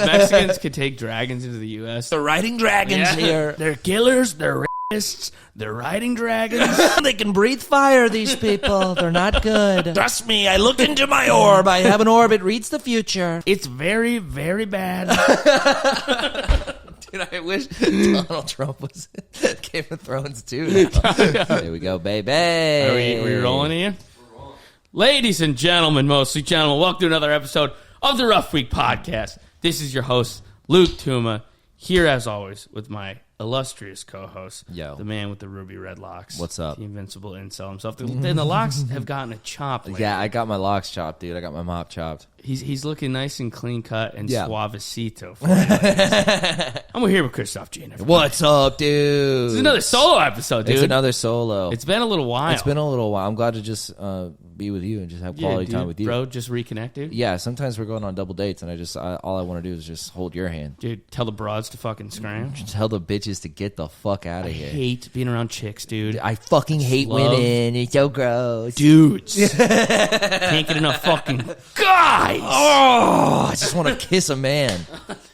Mexicans could take dragons into the U.S. They're riding dragons here. They're killers. They're rapists. They're riding dragons. They can breathe fire, these people. They're not good. Trust me, I look into my orb. I have an orb. It reads the future. It's very, very bad. Dude, I wish Donald Trump was in Game of Thrones, too. There we go, baby. Are we rolling here? Ladies and gentlemen, mostly gentlemen, welcome to another episode of the Rough Week Podcast. This is your host, Luke Tuma, here as always with my illustrious co-host, the man with the ruby red locks. What's up? The invincible incel himself. Then the locks have gotten a chop lately. Yeah, I got my locks chopped, dude. I got my mop chopped. He's looking nice and clean cut and suavecito. I'm here with Christoph Gene. What's up, dude? It's another solo episode, dude. It's another solo. It's been a little while. It's been a little while. I'm glad to just be with you and just have quality time with you. Bro, just reconnect, dude. Yeah, sometimes we're going on double dates and all I want to do is just hold your hand. Dude, tell the broads to fucking scram. Tell the bitches to get the fuck out of here. I hate being around chicks, dude. I fucking hate women. It's so gross. Dudes. Can't get enough fucking guys. Oh, I just want to kiss a man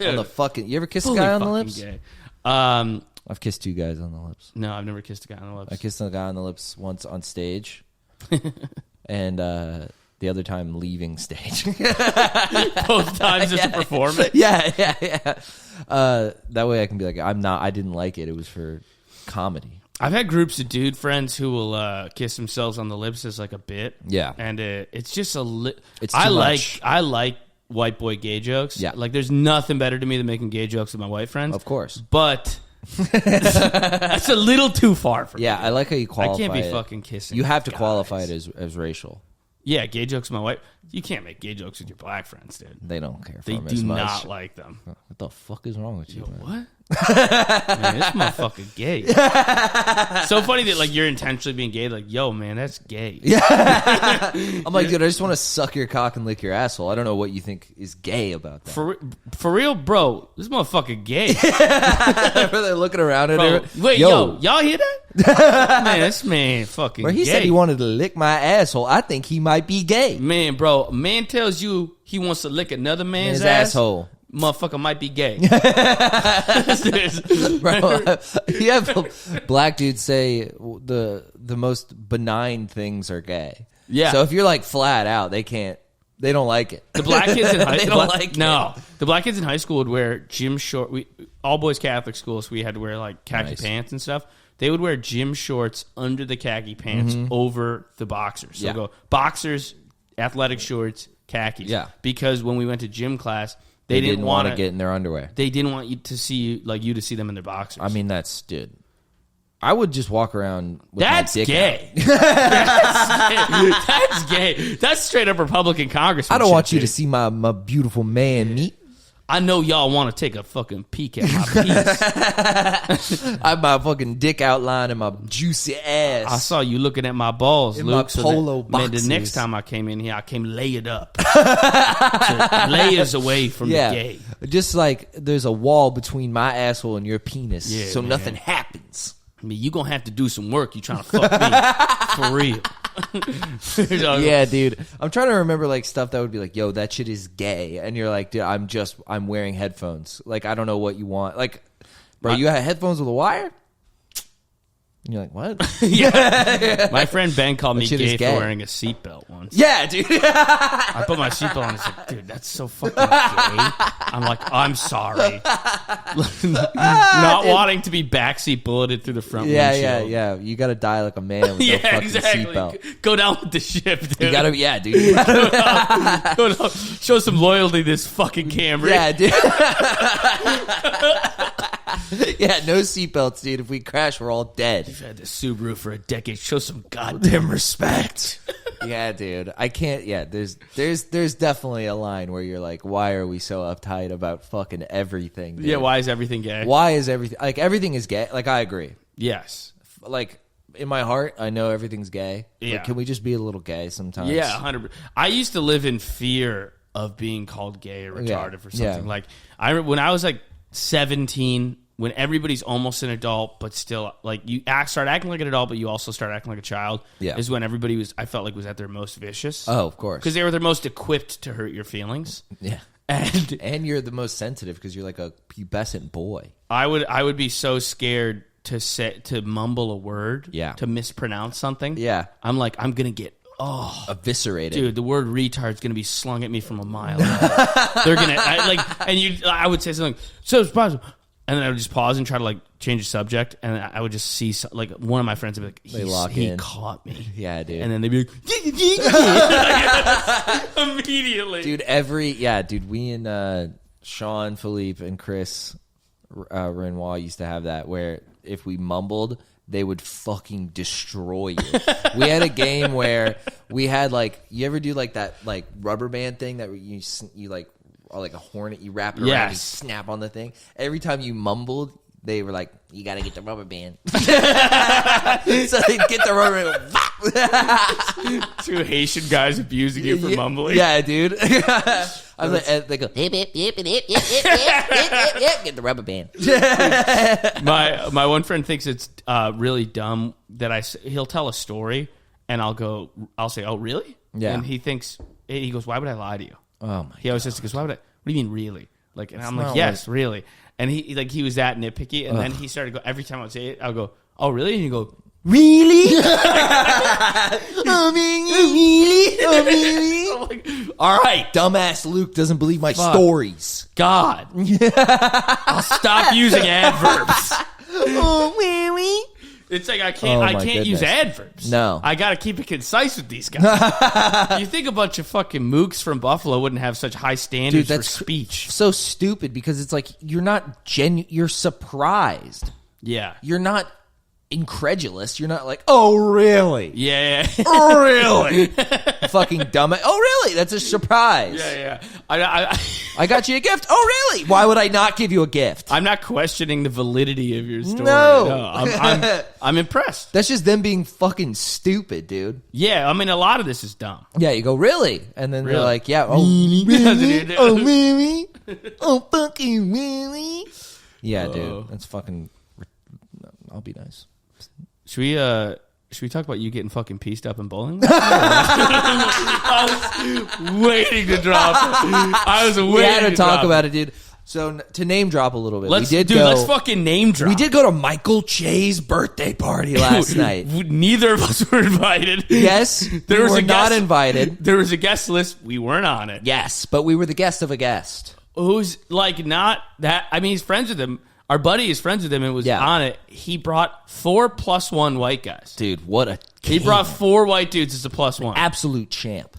on the fucking... You ever kiss a guy on the lips? Gay. I've kissed two guys on the lips. No, I've never kissed a guy on the lips. I kissed a guy on the lips once on stage. And the other time leaving stage. Both times as a performance? Yeah. That way I can be like, I didn't like it. It was for comedy. I've had groups of dude friends who will kiss themselves on the lips as like a bit. Yeah. And it's just it's too much. I like white boy gay jokes. Yeah. Like there's nothing better to me than making gay jokes with my white friends. Of course. But that's a little too far for me. Yeah, I like how you qualify I can't be it. fucking kissing. You have to guys. qualify it as racial. Yeah, gay jokes with my wife. You can't make gay jokes with your black friends, dude. They don't care for They them do as much. not like them. What the fuck is wrong with you, man? What? Man, this motherfucker gay. So funny that like you're intentionally being gay. Like, yo, man, that's gay. Yeah. I'm like, dude, I just want to suck your cock and lick your asshole. I don't know what you think is gay about that. For real, bro, this motherfucker gay. They're looking around at her. Wait, yo, y'all hear that? Man, this man fucking Bro, he gay. said he wanted to lick my asshole. I think he might be gay. Man, bro, a man tells you he wants to lick another man's asshole. Motherfucker might be gay. Bro, you have black dudes say the most benign things are gay. Yeah. So if you're like flat out, they don't like it. The black kids in high They don't like it. No. The black kids in high school would wear gym shorts. All boys Catholic school, so we had to wear like khaki pants and stuff. They would wear gym shorts under the khaki pants over the boxers. So go boxers, athletic shorts, khakis. Yeah. Because when we went to gym class, they didn't want to get in their underwear. They didn't want you to see you to see them in their boxers. I mean, dude. I would just walk around with my dick gay. out. That's gay. That's straight up Republican congressman. I don't want you to see my beautiful man meat. I know y'all want to take a fucking peek at my piece. I have my fucking dick outline and my juicy ass. I saw you looking at my balls, in Luke. My polo man, the next time I came in here, I came layered up. Layers away from the gay. Just like there's a wall between my asshole and your penis, so man. nothing happens. I mean, you gonna have to do some work. You trying to fuck me for real? Yeah, dude. I'm trying to remember like stuff that would be like, yo, that shit is gay, and you're like, dude, I'm wearing headphones. Like, I don't know what you want. Like, bro, you have headphones with a wire? And you're like, what? Yeah. My friend Ben called me gay for wearing a seatbelt once. Yeah, dude. I put my seatbelt on and he's like, dude, that's so fucking gay. I'm like, I'm sorry. Not wanting to be backseat bulleted through the front windshield. Yeah. You got to die like a man with no fucking seatbelt. Go down with the ship, dude. You got to, dude. Go down. Show some loyalty to this fucking Camry. Yeah, dude. Yeah, no seatbelts, dude. If we crash, we're all dead. You've had the Subaru for a decade. Show some goddamn respect. Yeah, dude. I can't. Yeah, there's definitely a line where you're like, why are we so uptight about fucking everything? Dude? Yeah, why is everything gay? Why is everything like everything is gay? Like, I agree. Yes. Like, in my heart, I know everything's gay. Yeah. But can we just be a little gay sometimes? Yeah, 100%. I used to live in fear of being called gay or retarded for something. Yeah. Like, when I was like 17, when everybody's almost an adult, but still, like, you start acting like an adult, but you also start acting like a child, is when everybody I felt like was at their most vicious. Oh, of course. Because they were their most equipped to hurt your feelings. Yeah. And you're the most sensitive because you're like a pubescent boy. I would be so scared to mumble a word, to mispronounce something. Yeah. I'm like, I'm going to get eviscerated. Dude, the word retard's going to be slung at me from a mile away. They're going to I would say something so it's possible. And then I would just pause and try to like change the subject, and I would just see like one of my friends would be like, he caught me. Yeah, dude. And then they'd be like, immediately. Dude, we and Sean, Philippe, and Chris Renoir used to have that where if we mumbled, they would fucking destroy you. We had a game where we had like, you ever do like that like rubber band thing that you like, or like a hornet, you wrap it around and you snap on the thing. Every time you mumbled, they were like, you gotta get the rubber band. So they'd get the rubber band. 2 Haitian guys abusing you for mumbling. Yeah, dude. I was like, they go, hip, hip, hip, hip, hip, hip, hip, hip, hip, get the rubber band. My one friend thinks it's really dumb that he'll tell a story and I'll say, oh, really? Yeah. And he goes, why would I lie to you? Oh my! He always says, "Because what do you mean, really?" Like, and I'm like, "Yes, really." And he was that nitpicky, and then he started go every time I would say it, I'll go, "Oh, really?" And he go, "Really?" Really? I'm like, all right, dumbass Luke doesn't believe my stories. God, I'll stop using adverbs. Oh, really? It's like I can't use adverbs. No. I got to keep it concise with these guys. You think a bunch of fucking mooks from Buffalo wouldn't have such high standards for speech. So stupid because it's like you're not you're surprised. Yeah. You're not incredulous. You're not like, oh, really? Yeah. Oh, really? Fucking dumb. Oh, really? That's a surprise. Yeah. I got you a gift. Oh, really? Why would I not give you a gift? I'm not questioning the validity of your story. No. I'm impressed. That's just them being fucking stupid, dude. Yeah, I mean, a lot of this is dumb. Yeah, you go, really? And then they're like, yeah, oh, really? Oh, really? Oh, fucking really? Yeah, dude. That's fucking... I'll be nice. Should we talk about you getting fucking pieced up in bowling? I was waiting to drop it. We had to talk about it, dude. So to name drop a little bit, let's fucking name drop. We did go to Michael Che's birthday party last night. Neither of us were invited. Yes, we were not invited. There was a guest list. We weren't on it. Yes, but we were the guest of a guest. Who's like not that? I mean, he's friends with him. Our buddy is friends with him and was on it. He brought 4 +1 white guys. Dude, what a He brought 4 white dudes as a +1. Absolute champ.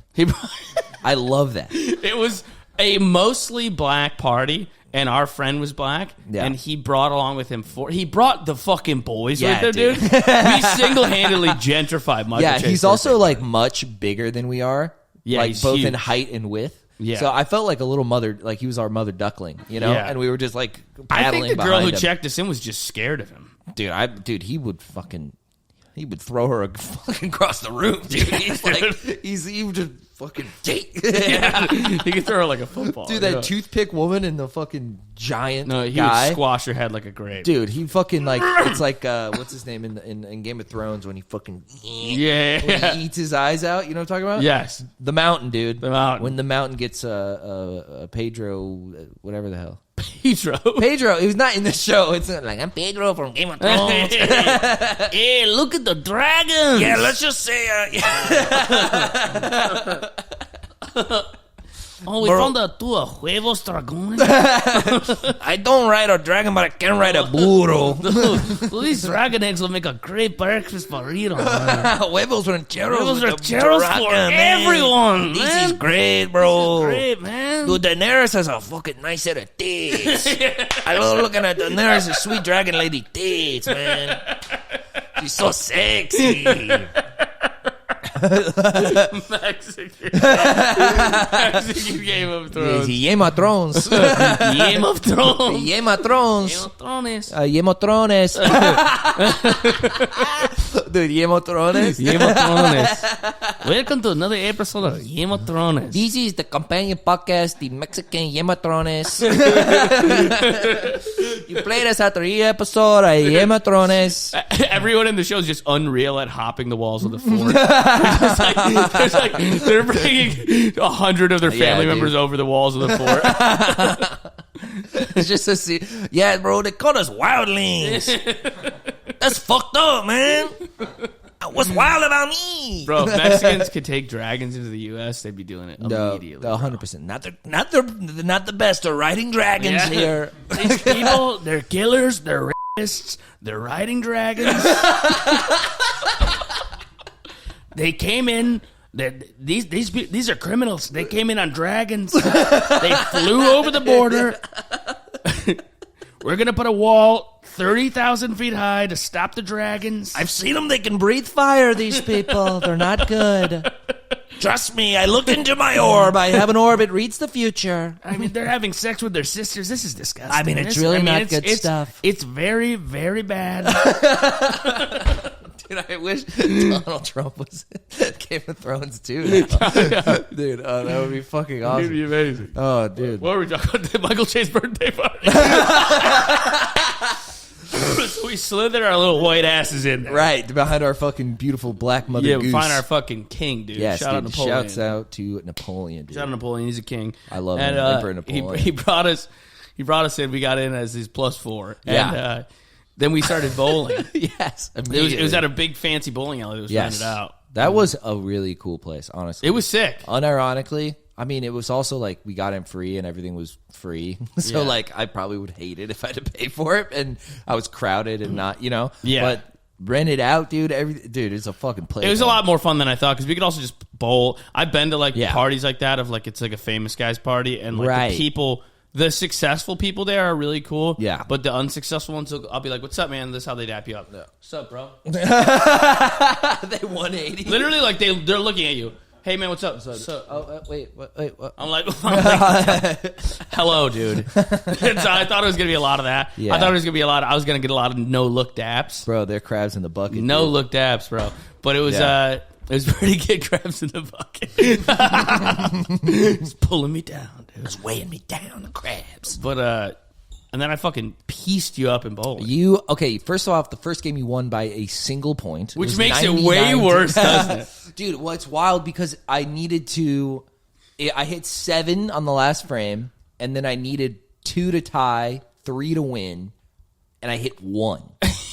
I love that. It was a mostly black party, and our friend was black, and he brought along with him 4. He brought the fucking boys with him, dude. We single-handedly gentrified Michael Chase. He's also like much bigger than we are. Yeah, like he's both huge. in height and width. Yeah. So I felt like a little mother, like he was our mother duckling, you know? Yeah. And we were just like I battling think the girl who him. checked us in was just scared of him. Dude, he would throw her fucking across the room, dude. He's like, he would just fucking Yeah. He could throw her like a football. Dude, that toothpick woman and the fucking giant he guy. would squash her head like a grape. Dude, he fucking like, it's like, what's his name in Game of Thrones when he fucking, when he eats his eyes out, you know what I'm talking about? Yes. The Mountain, dude. The Mountain. When the Mountain gets Pedro, whatever the hell. Pedro, he was not in the show. It's not like, I'm Pedro from Game of Thrones. Hey, look at the dragons. Yeah, let's just say, oh, we found the 2 huevos dragones. I don't ride a dragon, but I can ride a burro. These dragon eggs will make a great breakfast burrito. Huevos rancheros. Huevos rancheros for everyone. This is great, bro. Great, man. Dude, Daenerys has a fucking nice set of tits. I love looking at Daenerys' sweet dragon lady tits, man. She's so sexy. Mexican Game of Thrones. Game of Thrones. Game of Thrones. Game of Thrones. Game of Thrones. Dude, Game of Thrones. Game of Thrones. Welcome to another episode of Game of Thrones. This is the companion podcast, the Mexican Game of Thrones. You played us at the episode of Game of Thrones. Everyone in the show is just unreal at hopping the walls of the fort. They're bringing 100 of their family members over the walls of the fort. It's just a scene. Yeah, bro, they call us wildlings. That's fucked up, man. What's wild about me? Bro, if Mexicans could take dragons into the U.S., they'd be doing it immediately. 100%. Not the best at riding dragons here. These people, they're killers, they're rapists, they're riding dragons. They came in. These are criminals. They came in on dragons. They flew over the border. We're going to put a wall 30,000 feet high to stop the dragons. I've seen them. They can breathe fire, these people. They're not good. Trust me, I looked into my orb. I have an orb. It reads the future. I mean, they're having sex with their sisters. This is disgusting. I mean, it's really not good stuff. It's very, very bad. Dude, I wish Donald Trump was in Game of Thrones too. Dude, that would be fucking awesome. It'd be amazing. Oh, dude. What were we talking about? Michael Che's birthday party. So we slithered our little white asses in there. Right, behind our fucking beautiful black mother goose. Yeah, we find our fucking king, dude. Yes, Shout out Napoleon. Shouts out to Napoleon, dude. Shout out Napoleon. He's a king. I love him. Emperor Napoleon. He brought us in. We got in as his +4. And then we started bowling. Yes. It was at a big fancy bowling alley that was rented out. That was a really cool place, honestly. It was sick. Unironically, I mean, it was also like we got in free and everything was free. So like I probably would hate it if I had to pay for it and I was crowded and not, Yeah. But rent it out, dude. Dude, it's a fucking place. It was a lot more fun than I thought because we could also just bowl. I've been to like parties like that of like it's like a famous guy's party and like the people. The successful people there are really cool. Yeah. But the unsuccessful ones, I'll be like, what's up, man? This is how they dap you up. What's up, bro? They 180. Literally, like, they're looking at you. Hey, man, what's up? What's up? Oh, wait, what? I'm like hello, dude. So I thought it was going to be a lot of that. Yeah. I thought it was going to be I was going to get a lot of no-look daps. Bro, they're crabs in the bucket. No-look daps, bro. But it was... It was pretty good crabs in the bucket. It's pulling me down, dude. It's weighing me down, the crabs. But, and then I fucking pieced you up in bowling. First off, the first game you won by a single point. Which makes it way worse, doesn't it? Dude, well, it's wild because I hit 7 on the last frame, and then I needed 2 to tie, 3 to win, and I hit 1.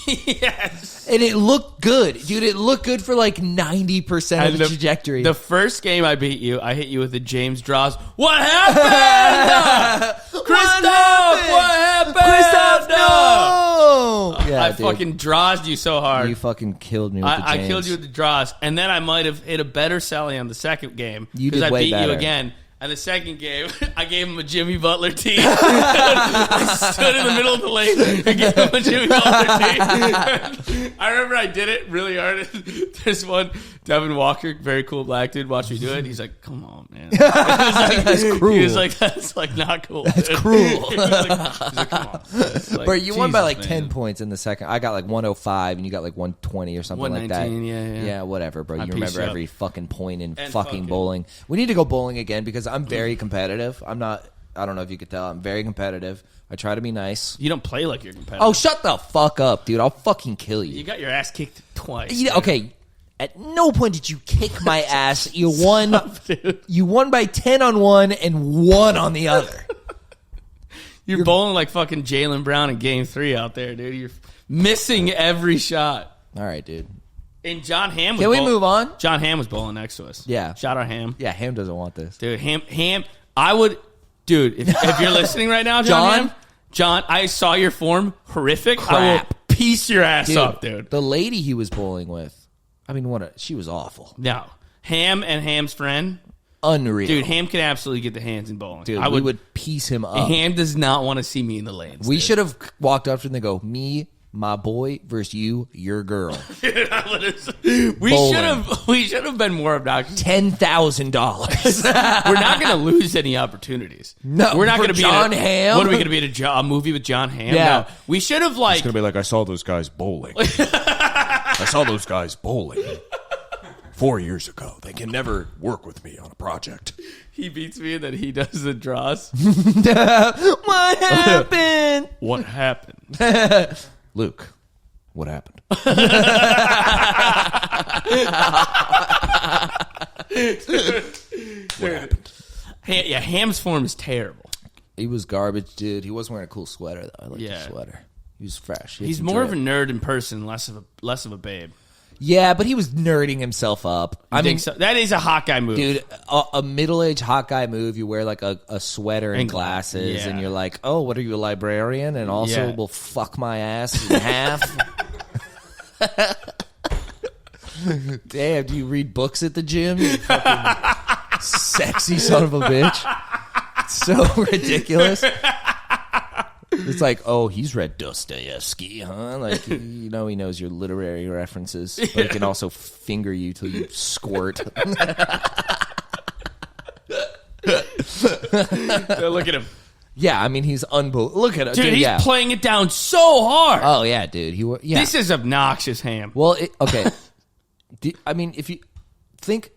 Yes. And it looked good. Dude, it looked good for like 90% of the trajectory. The first game I beat you, I hit you with the James Draws. What happened? Christoph! What happened? Christoph, no! I fucking drawsed you so hard. You fucking killed me with the James. I killed you with the draws. And then I might have hit a better sally on the second game. You did way better. Because I beat you again. And the second game, I gave him a Jimmy Butler tee. I stood in the middle of the lane and gave him a Jimmy Butler tee. I remember I did it really hard. There's one, Devin Walker, very cool black dude, watched me do it. He's like, come on, man. That's cruel. He was like, that's like not cool. That's cruel. He's like, come on. Like, but you won by like 10 points in the second. I got like 105 and you got like 120 or something like that. Yeah, whatever, bro. You remember every fucking point in fucking bowling. We need to go bowling again because I'm very competitive. I don't know if you could tell. I'm very competitive. I try to be nice. You don't play like you're competitive. Oh, shut the fuck up, dude. I'll fucking kill you. You got your ass kicked twice. Okay. At no point did you kick my ass. You won. You won by 10 on one and 1 on the other. You're bowling like fucking Jaylen Brown in Game 3 out there, dude. You're missing every shot. All right, dude. And Jon Hamm was Can we move on? Jon Hamm was bowling next to us. Yeah. Shout out Hamm. Yeah, Hamm doesn't want this. Dude, Hamm, I would... Dude, if you're listening right now, Jon, I saw your form. Horrific. Crap. I will piece your ass up, dude. The lady he was bowling with, I mean, she was awful. No. Hamm and Hamm's friend... Unreal. Dude, Hamm can absolutely get the hands in bowling. Dude, we would piece him up. Hamm does not want to see me in the lanes. We should have walked up to him and go, me, my boy, versus you, your girl. Dude, we should have been more obnoxious. $10,000. We're not going to lose any opportunities. No, we're not going to be Jon Hamm. What are we going to be a movie with Jon Hamm? Yeah, no. We should have like. It's going to be like I saw those guys bowling. I saw those guys bowling. 4 years ago. They can never work with me on a project. He beats me and then he does the draws. What happened? What happened? Luke, what happened? What happened? Yeah, Hamm's form is terrible. He was garbage, dude. He was wearing a cool sweater, though. I like the sweater. He was fresh. He's more of a nerd in person, less of a babe. Yeah, but he was nerding himself up. I mean, so? That is a hot guy move. Dude, a middle-aged hot guy move. You wear like a sweater and glasses, and you're like, oh, what are you, a librarian? And also will fuck my ass in half. Damn, do you read books at the gym? You fucking sexy son of a bitch. It's so ridiculous. It's like, oh, he's read Dostoevsky, huh? Like, you know, he knows your literary references, but he can also finger you till you squirt. Look at him. Yeah, I mean, he's unbelievable. Look at him. Dude, he's playing it down so hard. Oh, yeah, dude. This is obnoxious, Hamm. Well, okay. I mean, if you think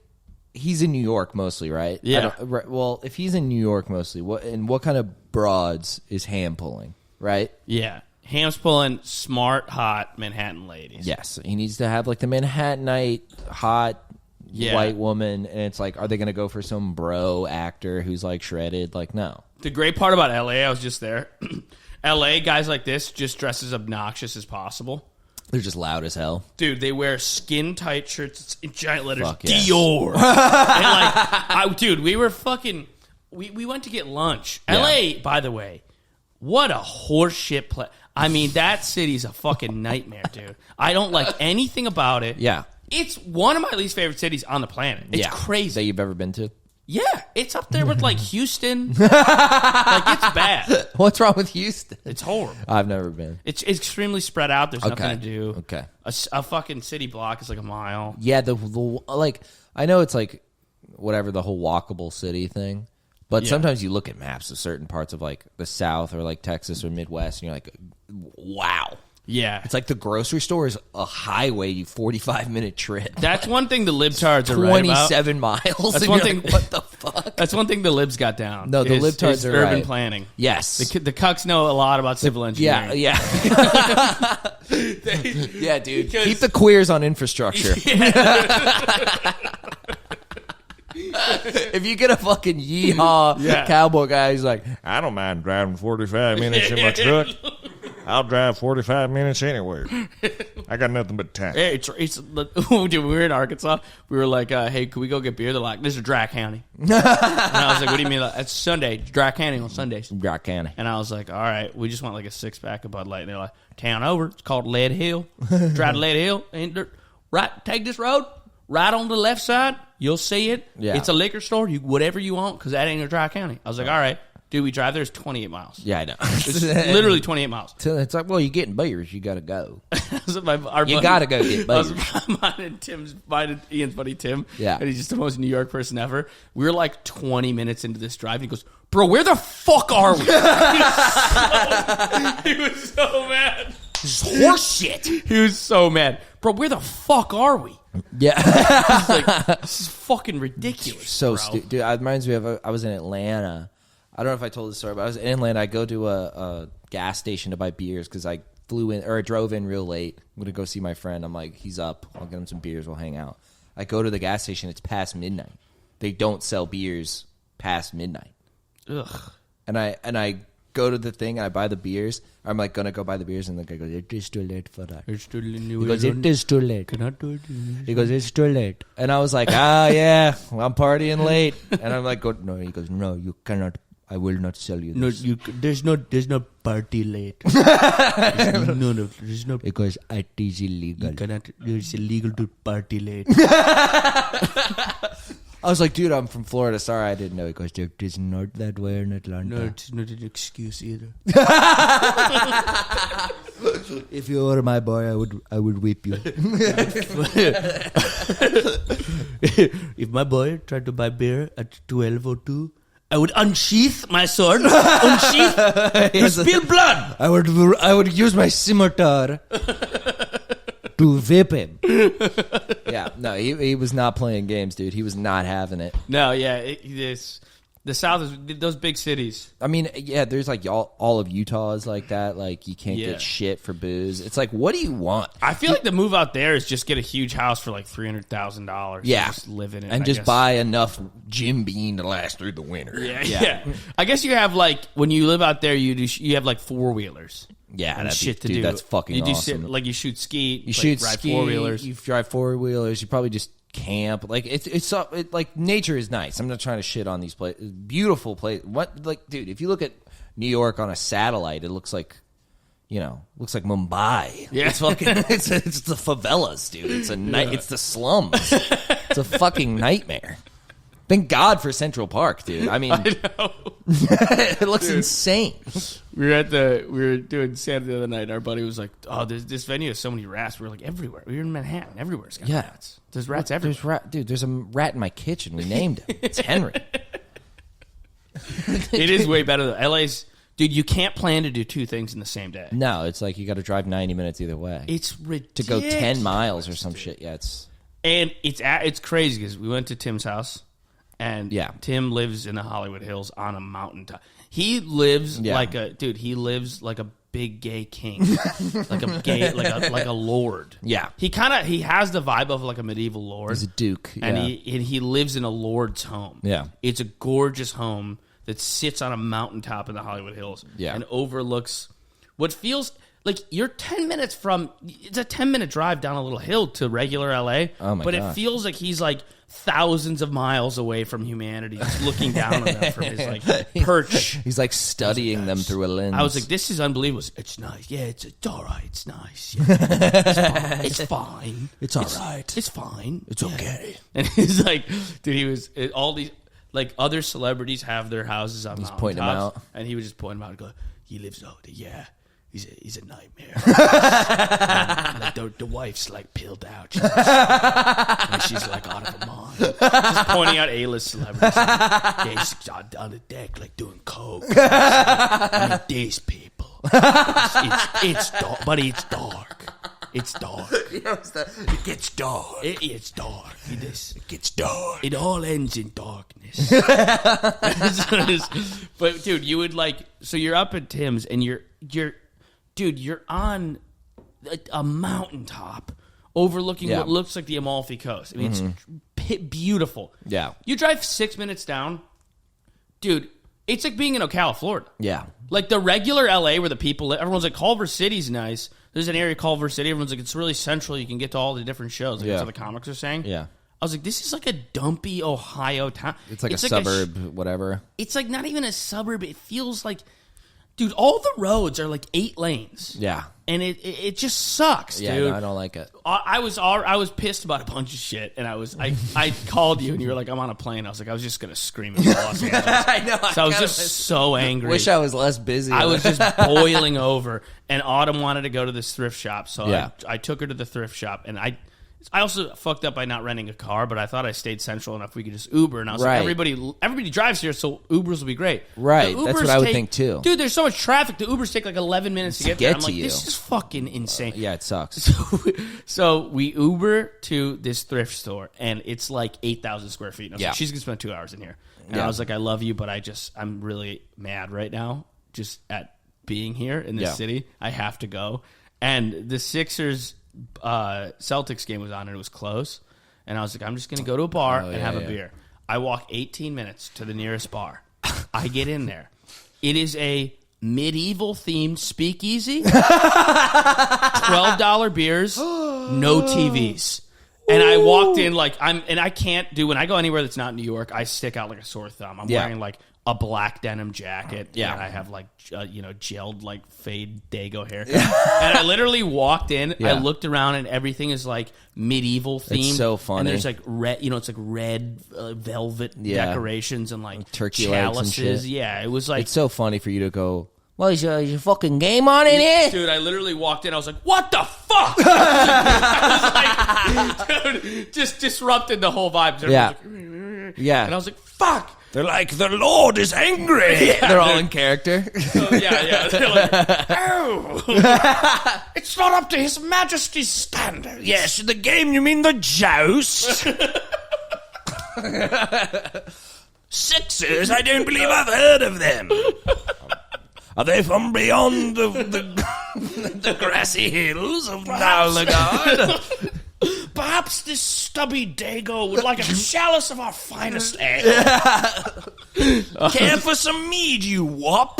he's in New York mostly, right? Yeah. Well, if he's in New York mostly, what kind of broads is Hamm pulling, right? Yeah. Hamm's pulling smart, hot Manhattan ladies. Yes. He needs to have like the Manhattanite hot white woman, and it's like, are they going to go for some bro actor who's like shredded? Like, no. The great part about LA, I was just there. LA guys like this just dress as obnoxious as possible. They're just loud as hell. Dude, they wear skin-tight shirts in giant letters. Fuck yes. Dior. And dude, we were fucking... We went to get lunch. Yeah. LA, by the way, what a horseshit place. I mean, that city's a fucking nightmare, dude. I don't like anything about it. Yeah. It's one of my least favorite cities on the planet. It's crazy. That you've ever been to? Yeah, it's up there with like Houston. Like, it's bad. What's wrong with Houston? It's horrible. I've never been. It's extremely spread out. There's nothing to do. Okay. A fucking city block is like a mile. Yeah, the like, I know it's like whatever, the whole walkable city thing. But sometimes you look at maps of certain parts of like the South or like Texas or Midwest, and you're like, wow. Yeah. It's like the grocery store is a highway 45-minute trip. That's one thing the libtards are right about. 27 miles. That's one thing. Like, what the fuck? That's one thing the libs got down. No, the libtards are urban right. planning. Yes. The cucks know a lot about civil engineering. Yeah. Yeah, dude. Keep the queers on infrastructure. Yeah. If you get a fucking yeehaw cowboy guy, he's like, I don't mind driving 45 minutes in my truck. I'll drive 45 minutes anywhere. I got nothing but time. Hey, dude, we were in Arkansas. We were like, hey, can we go get beer? They're like, this is Dry County. And I was like, what do you mean? It's Sunday. Dry County on Sundays. Dry County. And I was like, all right, we just want like a 6-pack of Bud Light. And they're like, town over. It's called Lead Hill. Drive to Lead Hill. And right, take this road. Right on the left side. You'll see it. Yeah. It's a liquor store. Whatever you want, because that ain't a Dry County. I was like, all right. Dude, we drive there. It's 28 miles. Yeah, I know. It's literally 28 miles. It's like, well, you're getting beers. You got to go. You got to go get beers. Mine and Ian's buddy Tim. Yeah. And he's just the most New York person ever. We were like 20 minutes into this drive. And he goes, bro, where the fuck are we? He was so mad. This is horse shit. He was so mad. Bro, where the fuck are we? Yeah. He's like, this is fucking ridiculous. So stupid. Dude, it reminds me of, I was in Atlanta. I don't know if I told this story, but I was in Atlanta. I go to a gas station to buy beers because I drove in real late. I'm going to go see my friend. I'm like, he's up. I'll get him some beers. We'll hang out. I go to the gas station. It's past midnight. They don't sell beers past midnight. Ugh. And I go to the thing and I buy the beers. I'm like, going to go buy the beers. And the guy goes, it is too late for that. It's too late. He goes, it is too late. Cannot do it. He goes, it's too late. And I was like, yeah, I'm partying late. And I'm like, no. He goes, no, you cannot. I will not sell you this. No, there's no party late. There's no. Because it is illegal. It's illegal to party late. I was like, dude, I'm from Florida. Sorry, I didn't know. He goes, it is not that way in Atlanta. No, it's not an excuse either. If you were my boy, I would whip you. If my boy tried to buy beer at 12:02, I would unsheath my sword, to spill blood. I would use my scimitar. to whip him. Yeah, no, he was not playing games, dude. He was not having it. No, yeah, the South is those big cities. I mean, yeah, there's like all of Utah is like that. Like you can't get shit for booze. It's like, what do you want? I feel like the move out there is just get a huge house for like $300,000. Yeah, just live in it, and just buy enough Jim Beam to last through the winter. Yeah. I guess you have like when you live out there, you have like 4-wheelers. Yeah, and shit to do. That's fucking awesome. Like you shoot ski, you shoot ride ski, 4-wheelers. You drive 4-wheelers. You probably just camp. Like it's like nature is nice. I'm not trying to shit on these places. Beautiful place. What, like, dude? If you look at New York on a satellite, it looks like, looks like Mumbai. Yeah, it's fucking. It's the favelas, dude. It's It's the slums. It's a fucking nightmare. Thank God for Central Park, dude. I mean, I know. It looks insane. We were doing Santa the other night, and our buddy was like, "Oh, this venue has so many rats." We were like, "Everywhere." We were in Manhattan. Everywhere's got rats. There's rats everywhere. There's a rat in my kitchen. We named him. It's Henry. It is way better though. LA's, dude. You can't plan to do two things in the same day. No, it's like you got to drive 90 minutes either way. It's ridiculous to go 10 miles or some shit. Yeah, it's crazy because we went to Tim's house. And Tim lives in the Hollywood Hills on a mountaintop. He lives like a big gay king, like a lord. Yeah, he has the vibe of like a medieval lord. He's a duke, and he lives in a lord's home. Yeah, it's a gorgeous home that sits on a mountaintop in the Hollywood Hills. Yeah, and overlooks what feels like you're 10 minutes from. It's a 10-minute drive down a little hill to regular LA. Oh my but gosh. It feels like he's like thousands of miles away from humanity, just looking down on them from his like perch. He's like studying them through a lens. I was like, "This is unbelievable. It's nice. Yeah, it's all right. It's nice. Yeah. It's fine. It's all right. It's fine. It's okay." And he's like, dude, all these like other celebrities have their houses on mountaintops, pointing them out, and he was just pointing them out and go, "He lives out there. Yeah." He's a nightmare. Like the wife's like pilled out. She's like out of her mind. Just pointing out A-list celebrities. Yeah, he's on the deck like doing coke. I mean, these people. It's dark, but it's dark. It's dark. It gets dark. It's dark. It gets dark. It all ends in darkness. But dude, you would like. So you're up at Tim's and Dude, you're on a mountaintop overlooking what looks like the Amalfi Coast. I mean, it's beautiful. Yeah. You drive 6 minutes down, dude, it's like being in Ocala, Florida. Yeah. Like the regular LA where the people live, everyone's like, Culver City's nice. There's an area, Culver City. Everyone's like, it's really central. You can get to all the different shows. Like that's what the comics are saying. Yeah. I was like, this is like a dumpy Ohio town. It's like a suburb, whatever. It's like not even a suburb. It feels like... Dude, all the roads are like 8 lanes. Yeah. And it just sucks, dude. Yeah, no, I don't like it. I was pissed about a bunch of shit, and I called you, and you were like, I'm on a plane. I was like, I was just going to scream at Los Angeles. I know. So I was just so angry. Wish I was less busy. I was just boiling over, and Autumn wanted to go to this thrift shop, so I took her to the thrift shop, and I also fucked up by not renting a car, but I thought I stayed central enough we could just Uber. And I was like, everybody drives here, so Ubers will be great. Right, that's what I would think too. Dude, there's so much traffic. The Ubers take like 11 minutes to get there. I'm like, you. this is fucking insane. Yeah, it sucks. So we Uber to this thrift store, and it's like 8,000 square feet. And I was like, she's going to spend 2 hours in here. And I was like, I love you, but I'm really mad right now just at being here in this city. I have to go. And the Sixers... Celtics game was on and it was close, and I was like, I'm just gonna go to a bar and have a beer. I walk 18 minutes to the nearest bar. I get in there. It is a medieval themed speakeasy. $12 beers, no TVs. And I walked in like I can't do when I go anywhere that's not New York. I stick out like a sore thumb. I'm wearing like a black denim jacket. Yeah, and I have like gelled like fade Dago haircut. And I literally walked in. I looked around, and everything is like medieval themed. It's so funny. And there's like red, it's like red velvet decorations and like turkey legs and shit. Yeah, it was like it's so funny for you to go. Well, is your fucking game on in here? Dude, I literally walked in. I was like, what the fuck? I was like, dude, just disrupted the whole vibe. Yeah. And I was like, fuck. They're like, the Lord is angry. They're all in character. So, yeah. They're like, oh. It's not up to His Majesty's standards. Yes, the game, you mean the joust? Sixers? I don't believe I've heard of them. Are they from beyond the grassy hills of Nalagard? Perhaps this stubby dago would like a chalice of our finest ale. Care for some mead, you wop?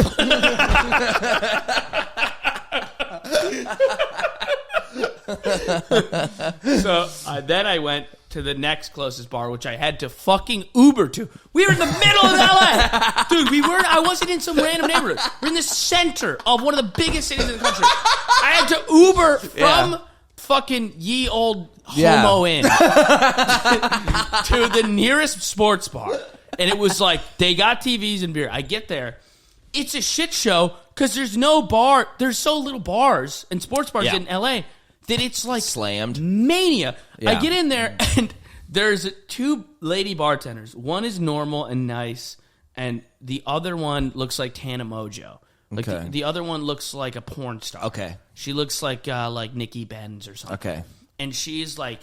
So then I went to the next closest bar, which I had to fucking Uber to. We were in the middle of LA. Dude, I wasn't in some random neighborhood. We're in the center of one of the biggest cities in the country. I had to Uber from fucking ye old homo inn to the nearest sports bar. And it was like, they got TVs and beer. I get there. It's a shit show because there's no bar. There's so little bars and sports bars in LA that it's like slammed mania. Yeah. I get in there and there's two lady bartenders. One is normal and nice, and the other one looks like Tana Mojo. Like the other one looks like a porn star. Okay. She looks like Nikki Benz or something. Okay. And she's like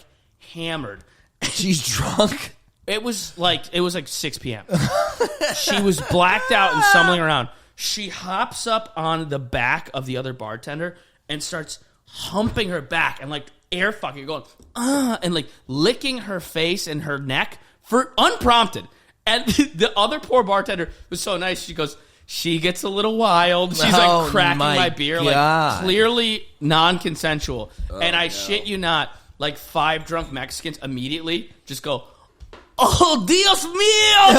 hammered. She's drunk. It was like 6 p.m. She was blacked out and stumbling around. She hops up on the back of the other bartender and starts humping her back and like air fucking going, and like licking her face and her neck for unprompted. And the other poor bartender was so nice. She goes, she gets a little wild. She's like cracking my beer, like clearly non-consensual. And I shit you not, like 5 drunk Mexicans immediately just go, oh, Dios mío!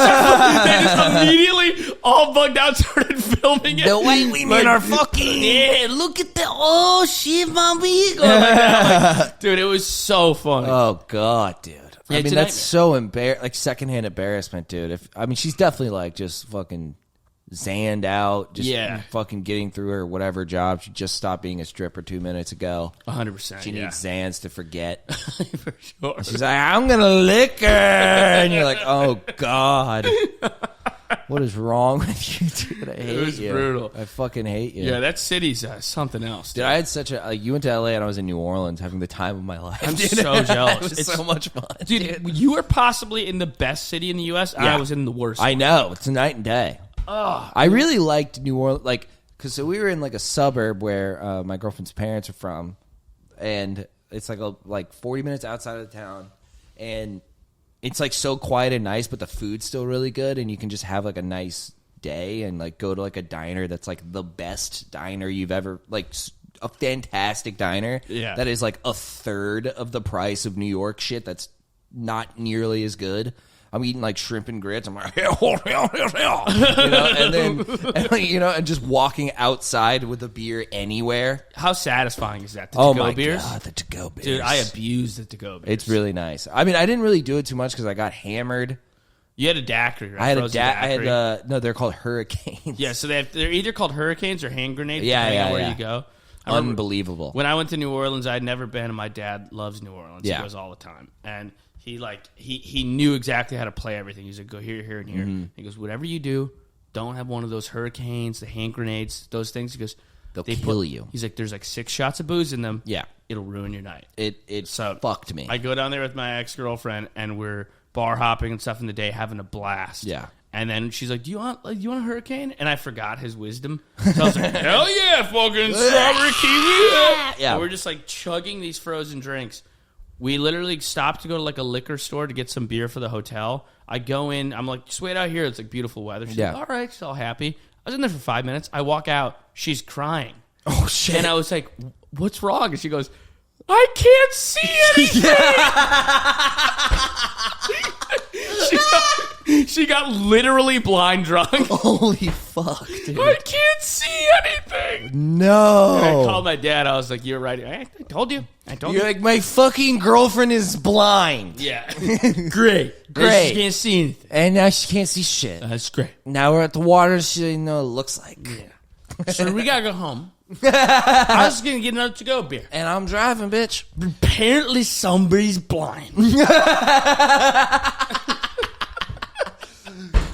They just immediately all bugged out, started filming it. The white women are fucking. Yeah, look at that. Oh, shit, mami. Going like that. Like, dude, it was so funny. Oh, God, dude. Yeah, I mean, that's so like secondhand embarrassment, dude. She's definitely like just fucking zanned out, just fucking getting through her whatever job. She just stopped being a stripper 2 minutes ago. 100%. She needs Xans to forget. For sure. She's like, I'm gonna lick her, and you're like, oh God, what is wrong with you, dude? I hate you. It was brutal. I fucking hate you. Yeah, that city's something else. Dude, I had such a you went to LA and I was in New Orleans having the time of my life. I'm so jealous. It was so much fun, dude. You were possibly in the best city in the U.S. Yeah. I was in the worst. I know, it's a night and day. Oh, I really liked New Orleans, like, because we were in like a suburb where my girlfriend's parents are from, and it's like 40 minutes outside of the town, and it's like so quiet and nice, but the food's still really good, and you can just have like a nice day and like go to like a diner that's like the best diner you've ever, like a fantastic diner that is like a third of the price of New York shit that's not nearly as good. I'm eating like shrimp and grits. I'm like, and just walking outside with a beer anywhere. How satisfying is that? The to-go beers? God, the to-go beers. Dude, I abused the to-go beers. It's really nice. I mean, I didn't really do it too much because I got hammered. You had a daiquiri, right? I had no, they're called hurricanes. Yeah, so they're either called hurricanes or hand grenades, depending on where you go. Unbelievable. When I went to New Orleans, I'd never been, and my dad loves New Orleans. Yeah. He goes all the time. And he knew exactly how to play everything. He's like, go here, here, and here. Mm-hmm. He goes, whatever you do, don't have one of those hurricanes, the hand grenades, those things. He goes, they'll kill you. He's like, there's like 6 shots of booze in them. Yeah. It'll ruin your night. It fucked me. I go down there with my ex-girlfriend, and we're bar hopping and stuff in the day, having a blast. Yeah. And then she's like, do you want a hurricane? And I forgot his wisdom. So I was like, hell yeah, fucking strawberry kiwi. Yeah. And we're just like chugging these frozen drinks. We literally stopped to go to like a liquor store to get some beer for the hotel. I go in. I'm like, just wait out here. It's like beautiful weather. She's like, all right. She's all happy. I was in there for 5 minutes. I walk out. She's crying. Oh, shit. And I was like, what's wrong? And she goes, I can't see anything. She got literally blind drunk. Holy fuck, dude. I can't see anything. No. And I called my dad. I was like, you're right. I told you. You're like, my fucking girlfriend is blind. Yeah. Great. She can't see anything. And now she can't see shit. That's great. Now we're at the water. She it looks like. Yeah. So we gotta go home. I was gonna get another to-go beer. And I'm driving, bitch. Apparently somebody's blind.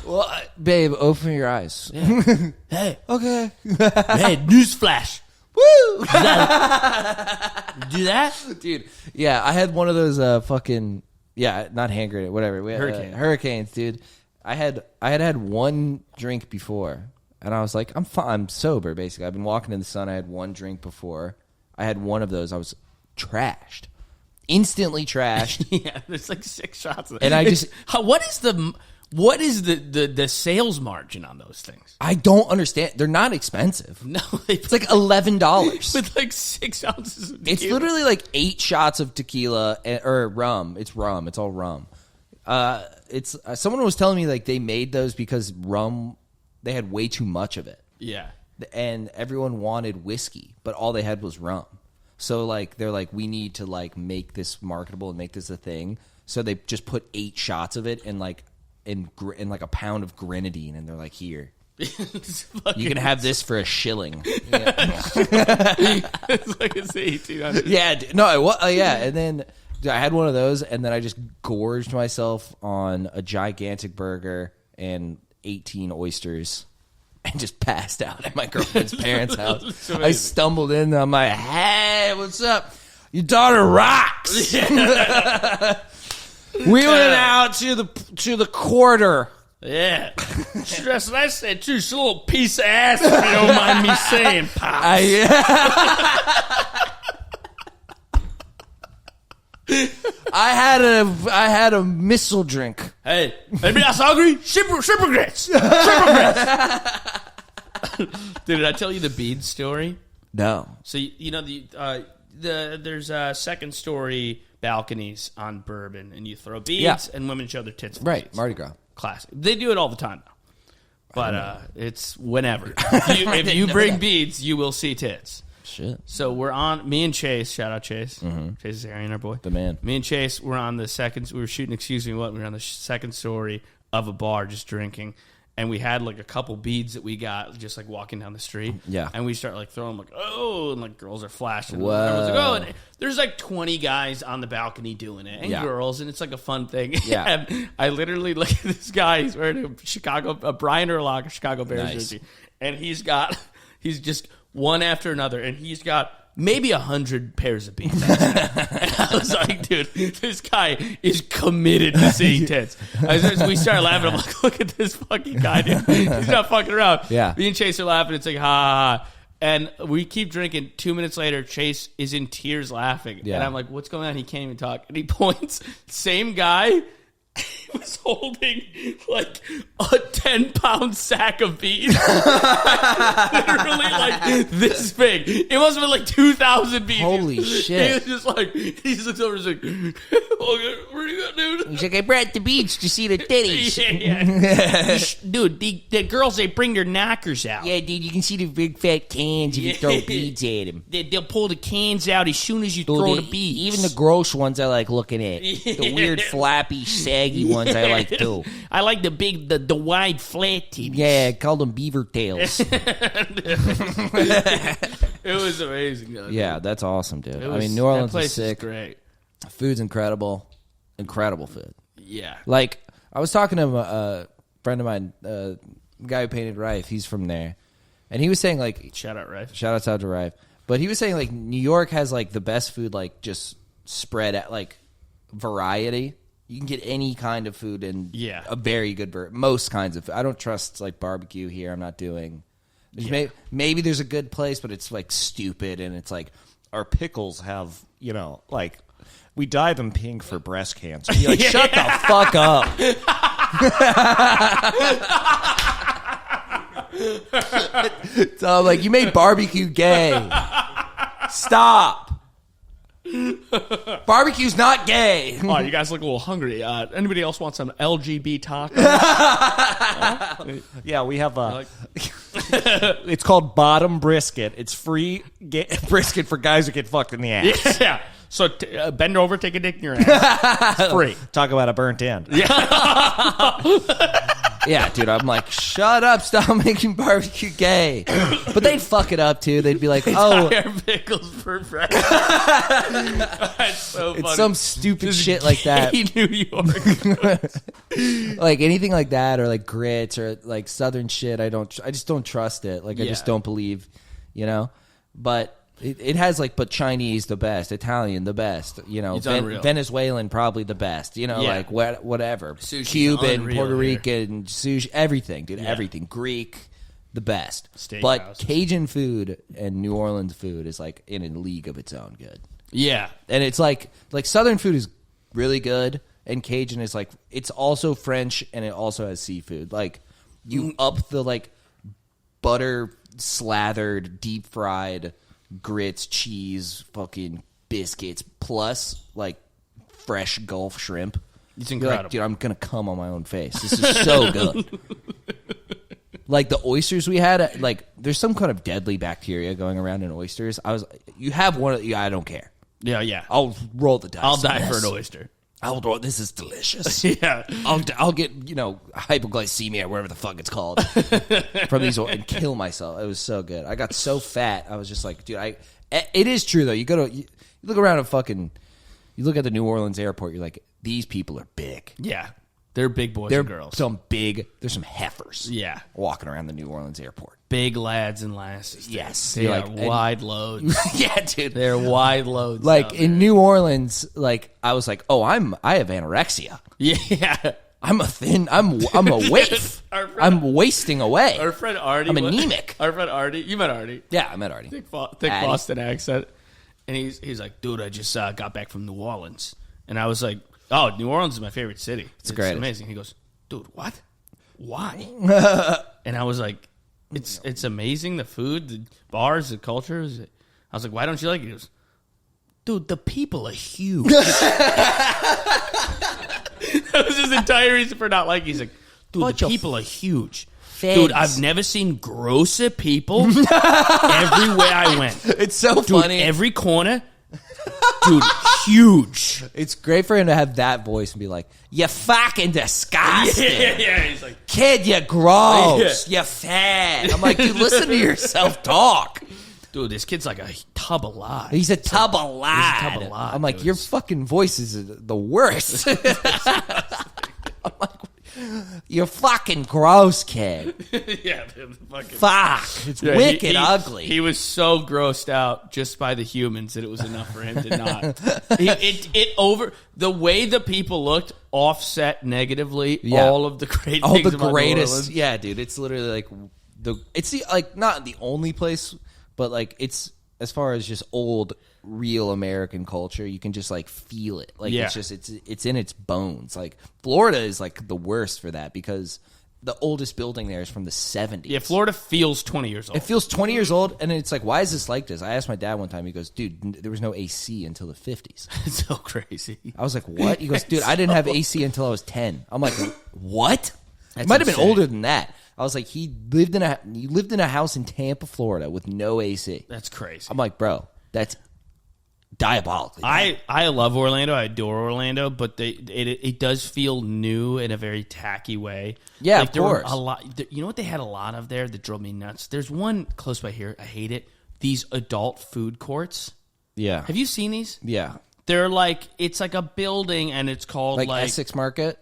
Well, babe, open your eyes. Yeah. Hey. Okay. Hey, newsflash. Woo! Do that? Dude, yeah, I had one of those not hand grenade, whatever. We had, hurricanes, dude. I had one drink before, and I was like, I'm sober, basically. I've been walking in the sun. I had one drink before. I had one of those. I was trashed. Instantly trashed. Yeah, there's like 6 shots of it. And I just... What is the sales margin on those things? I don't understand. They're not expensive. No. It's like $11. With like 6 ounces of tequila. It's literally like 8 shots of tequila or rum. It's rum. It's all rum. It's someone was telling me like they made those because rum, they had way too much of it. Yeah. And everyone wanted whiskey, but all they had was rum. So like they're like, we need to like make this marketable and make this a thing. So they just put 8 shots of it and like in like a pound of grenadine, and they're like, here. You can have this for $1. Yeah. It's like it's 1800. Yeah, no, yeah, and then I had one of those, and then I just gorged myself on a gigantic burger and 18 oysters, and just passed out at my girlfriend's parents' house. I stumbled in, and I'm like, "Hey, what's up? Your daughter rocks." We went out to the quarter. Yeah. Stress, I said, too, she's a little piece of ass, if you don't mind me saying, Pops. I had a missile drink. Hey, anybody else hungry? Shipper grits. Shipper grits. Dude, did I tell you the bead story? No. So, you know, there's second story balconies on Bourbon, and you throw beads, and women show their tits. Right, beads. Mardi Gras. Classic. They do it all the time, though. But it's whenever. If you bring beads, you will see tits. Shit. So we're on, me and Chase, shout out Chase. Mm-hmm. Chase is Arian, our boy. The man. Me and Chase were on the second, we were shooting, we were on the second story of a bar just drinking. And we had like a couple beads that we got just like walking down the street. Yeah. And we start like throwing like, oh, and like girls are flashing. Whoa. And everyone's like, oh, and there's like 20 guys on the balcony doing it. And girls, and it's like a fun thing. Yeah. And I literally look at this guy, he's wearing a Brian Urlacher Chicago Bears jersey. And he's just one after another, and he's got maybe 100 pairs of beads. And I was like, dude, this guy is committed to seeing tits. We started laughing. I'm like, look at this fucking guy, dude. He's not fucking around. Yeah. Me and Chase are laughing. It's like, ha, ha, ha. And we keep drinking. 2 minutes later, Chase is in tears laughing. Yeah. And I'm like, what's going on? He can't even talk. And he points. Same guy. He was holding like a 10-pound sack of beads. Literally like this big. It must have been like 2,000 beads. Holy shit. He was just like, he looks over and he's like, okay, where you at, dude? He's like, I brought the beads to see the titties. Yeah. Dude, the girls, they bring their knockers out. Yeah, dude, you can see the big fat cans if you throw beads at them. They'll pull the cans out as soon as you throw the beads. Even the gross ones I like looking at. The weird flappy, saggy ones I like too. I like the big, the wide, flat titties. Yeah, I call them beaver tails. It was amazing, though. Yeah, that's awesome, dude. I mean, New Orleans is sick. Great. Food's incredible. Incredible food. Yeah. Like, I was talking to a friend of mine, a guy who painted Rife. He's from there. And he was saying, like... Shout out, Rife. Shout out to Rife. But he was saying, like, New York has, like, the best food, like, just spread at, like, variety. You can get any kind of food and a very good most kinds of food. I don't trust, like, barbecue here. I'm not doing... Maybe there's a good place, but it's, like, stupid. And it's, like, our pickles have, you know, like... We dye them pink for breast cancer. You're like, shut the fuck up. So, like, you made barbecue gay. Stop. Barbecue's not gay. Oh, you guys look a little hungry. Anybody else want some LGB tacos? Yeah, we have a... it's called bottom brisket. It's free brisket for guys who get fucked in the ass. Yeah. So bend over, take a dick in your ass. It's free. Talk about a burnt end. Yeah, dude, I'm like, shut up, stop making barbecue gay. But they'd fuck it up, too. They'd be like, oh. Pickles for breakfast. That's so funny. It's some stupid shit like that. New York. Like anything like that, or like grits, or like Southern shit, I just don't trust it. Like, I just don't believe, you know? but it has like, but Chinese the best, Italian the best, Venezuelan probably the best, like whatever. Sushi's Cuban, Puerto Rican, sushi, everything, dude, everything. Greek, the best. But Cajun food and New Orleans food is like in a league of its own good. Yeah. And it's like Southern food is really good, and Cajun is like, it's also French, and it also has seafood. Like, you up the like butter slathered, deep fried grits, cheese, fucking biscuits, plus like fresh Gulf shrimp. It's incredible. Like, dude, I'm gonna come on my own face. This is so good. Like the oysters we had, like there's some kind of deadly bacteria going around in oysters. You have one of, I don't care. Yeah. I'll roll the dice. I'll die for an oyster. This is delicious. Yeah. I'll get, hypoglycemia, whatever the fuck it's called, from these, and kill myself. It was so good. I got so fat. I was just like, dude, it is true though. You look around and you look at the New Orleans airport, you're like, these people are big. Yeah. They're big boys and girls. There's some heifers. Yeah. Walking around the New Orleans airport. Big lads and lasses. Yes. They are wide loads. Yeah, dude. They're wide loads. Like in New Orleans, like I was like, I have anorexia. Yeah. I'm a waif. I'm wasting away. Our friend Artie. I'm anemic. Our friend Artie. You met Artie. Yeah, I met Artie. Thick Boston accent. And he's like, dude, I just got back from New Orleans. And I was like, oh, New Orleans is my favorite city. It's great. Amazing. He goes, dude, what? Why? And I was like, it's amazing, the food, the bars, the cultures. I was like, why don't you like it? He goes, dude, the people are huge. That was his entire reason for not liking it. He's like, dude, the people are huge. Dude, I've never seen grosser people everywhere I went. It's so funny. Every corner. Dude, huge. It's great for him to have that voice and be like, "You fucking disgusting." Yeah. He's like, "Kid, you gross. You fat." I'm like, dude, listen to yourself talk. Dude, this kid's like a tub of lies. He's a tub of lies. I'm like, dude. Your fucking voice is the worst. I'm like, you're fucking gross, kid. Yeah, dude, fuck. It's wicked ugly. He was so grossed out just by the humans that it was enough for him to not. The way the people looked offset negatively all of the great all things the about greatest. New Orleans. Yeah, dude, it's literally like it's the like not the only place, but like it's as far as just old real American culture, you can just like feel it. Like it's just it's in its bones. Like Florida is like the worst for that because the oldest building there is from the 70s. Yeah, Florida feels 20 years old. It feels 20 years old, and it's like, why is this like this? I asked my dad one time. He goes, dude, there was no AC until the 50s. It's so crazy. I was like, what? He goes, dude, I didn't have AC until I was 10. I'm like, what? It might have been older than that. I was like, he lived in a house in Tampa, Florida with no AC. That's crazy. I'm like, bro, that's diabolically. I love Orlando. I adore Orlando, but it does feel new in a very tacky way. Yeah, like of course. You know what they had a lot of there that drove me nuts? There's one close by here. I hate it. These adult food courts. Yeah. Have you seen these? Yeah. They're like, it's like a building and it's called like Essex Market?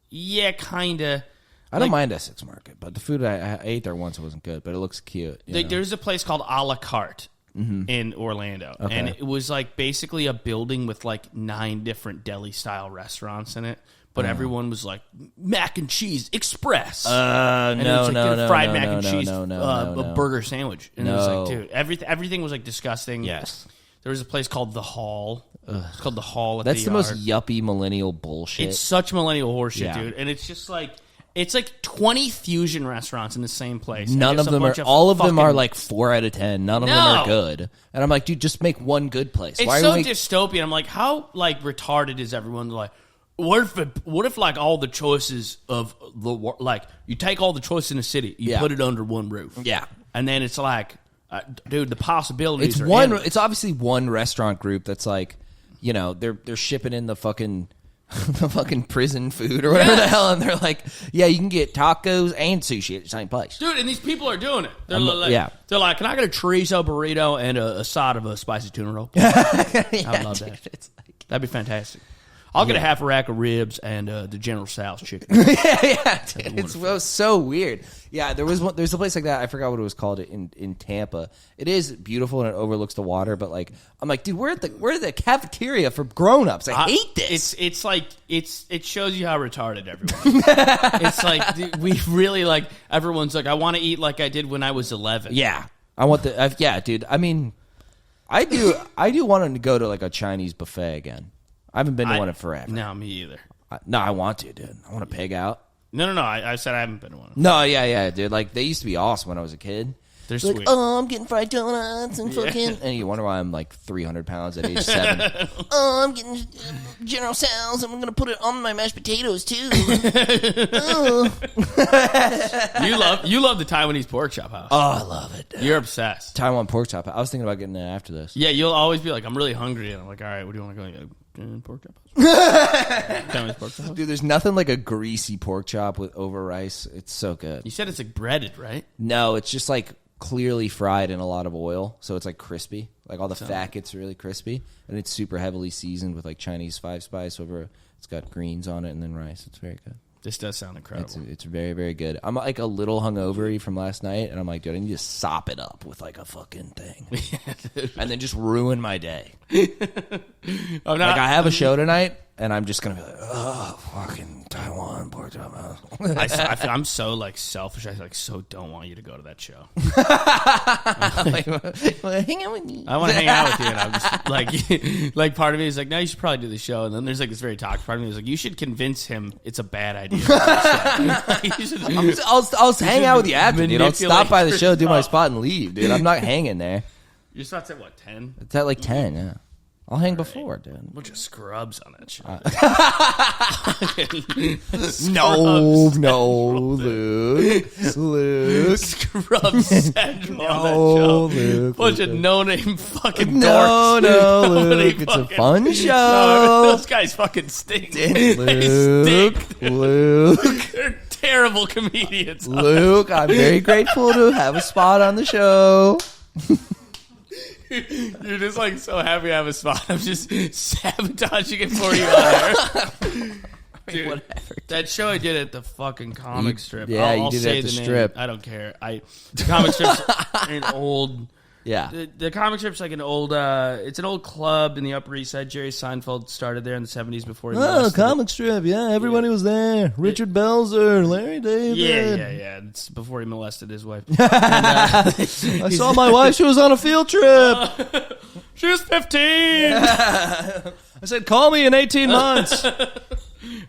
Yeah, kind of. I don't mind Essex Market, but the food I ate there once wasn't good, but it looks cute. There's a place called A La Carte in Orlando, and it was like basically a building with like 9 different deli-style restaurants in it, but everyone was like, mac and cheese express. And it was like fried mac and cheese, a burger sandwich. And it was like, dude, everything was like disgusting. Yes. There was a place called The Hall. It's called The Hall at That's the most yuppie millennial bullshit. It's such millennial horseshit, dude. And it's just like... It's like 20 fusion restaurants in the same place. None of them are. All of them are like 4 out of 10. None of them are good. And I'm like, dude, just make one good place. It's so dystopian. I'm like, how like retarded is everyone? Like, what if like all the choices of the like you take all the choices in the city, you put it under one roof, and then it's like, dude, the possibilities. It's obviously one restaurant group that's like, they're shipping in the fucking prison food or whatever the hell, and they're like, yeah, you can get tacos and sushi at the same place, dude. And these people are doing it. They're they're like, can I get a chorizo burrito and a side of a spicy tuna roll? I would love that. That'd be fantastic. I'll get a half a rack of ribs and the General Tso's chicken. yeah. Dude, it's so weird. Yeah, there's a place like that. I forgot what it was called in Tampa. It is beautiful and it overlooks the water. But like, I'm like, dude, we're at the cafeteria for grown-ups. I hate this. It's like it shows you how retarded everyone is. It's like we really like everyone's like, I want to eat like I did when I was 11. Yeah, I want yeah, dude. I mean, I do want to go to like a Chinese buffet again. I haven't been to one in forever. No, me either. No, I want to, dude. I want to pig out. No. I said I haven't been to one. No, yeah, dude. Like, they used to be awesome when I was a kid. They're like, sweet. oh, I'm getting fried donuts and fucking... And you wonder why I'm like 300 pounds at age 7. Oh, I'm getting General Tso's. I'm going to put it on my mashed potatoes, too. Oh. You love the Taiwanese pork chop house. Oh, I love it. You're obsessed. Taiwan pork chop. I was thinking about getting it after this. Yeah, you'll always be like, I'm really hungry. And I'm like, all right, what do you want to go? Pork chop house. Pork chop house. Dude, there's nothing like a greasy pork chop with over rice. It's so good. You said it's like breaded, right? No, it's just like clearly fried in a lot of oil, so it's like crispy. Like all the fat gets really crispy, and it's super heavily seasoned with like Chinese 5-spice over. It's got greens on it and then rice. It's very good. This does sound incredible. It's very, very good. I'm like a little hungover from last night, and I'm like, dude, I need to sop it up with like a fucking thing, and then just ruin my day. Like I have a show tonight, and I'm just gonna be like, oh, fucking Taiwan pork chop house. I'm so like selfish. I like so don't want you to go to that show. Hang out with me. I want to hang out with you, and I'm just like part of me is like, no, you should probably do the show. And then there's like this very toxic part of me is like, you should convince him it's a bad idea. I'll hang out with you after, dude. I'll stop by the show, do my spot, and leave, dude. I'm not hanging there. Your spot's at what, 10? It's at like 10, yeah. I'll hang before, dude. Bunch of scrubs on that show. No, Luke. Scrubs syndrome on that show. Luke. Bunch of no-name fucking dorks. No, Luke. It's a fun show. No, those guys fucking stink. They stink. Luke. They're terrible comedians. Luke, I'm very grateful to have a spot on the show. You're just like so happy I have a spot. I'm just sabotaging it for you on air. Dude, whatever. That show I did at the fucking comic strip. Yeah, I'll you did say it at the name. strip. I don't care. The comic strip's an old. Yeah. The comic strip's like an old. It's an old club in the Upper East Side. Jerry Seinfeld started there in the 70s before he molested comic strip. Yeah, everybody was there. Richard Belzer, Larry David. Yeah. It's before he molested his wife. I saw my wife. She was on a field trip. She was 15. I said, call me in 18 months.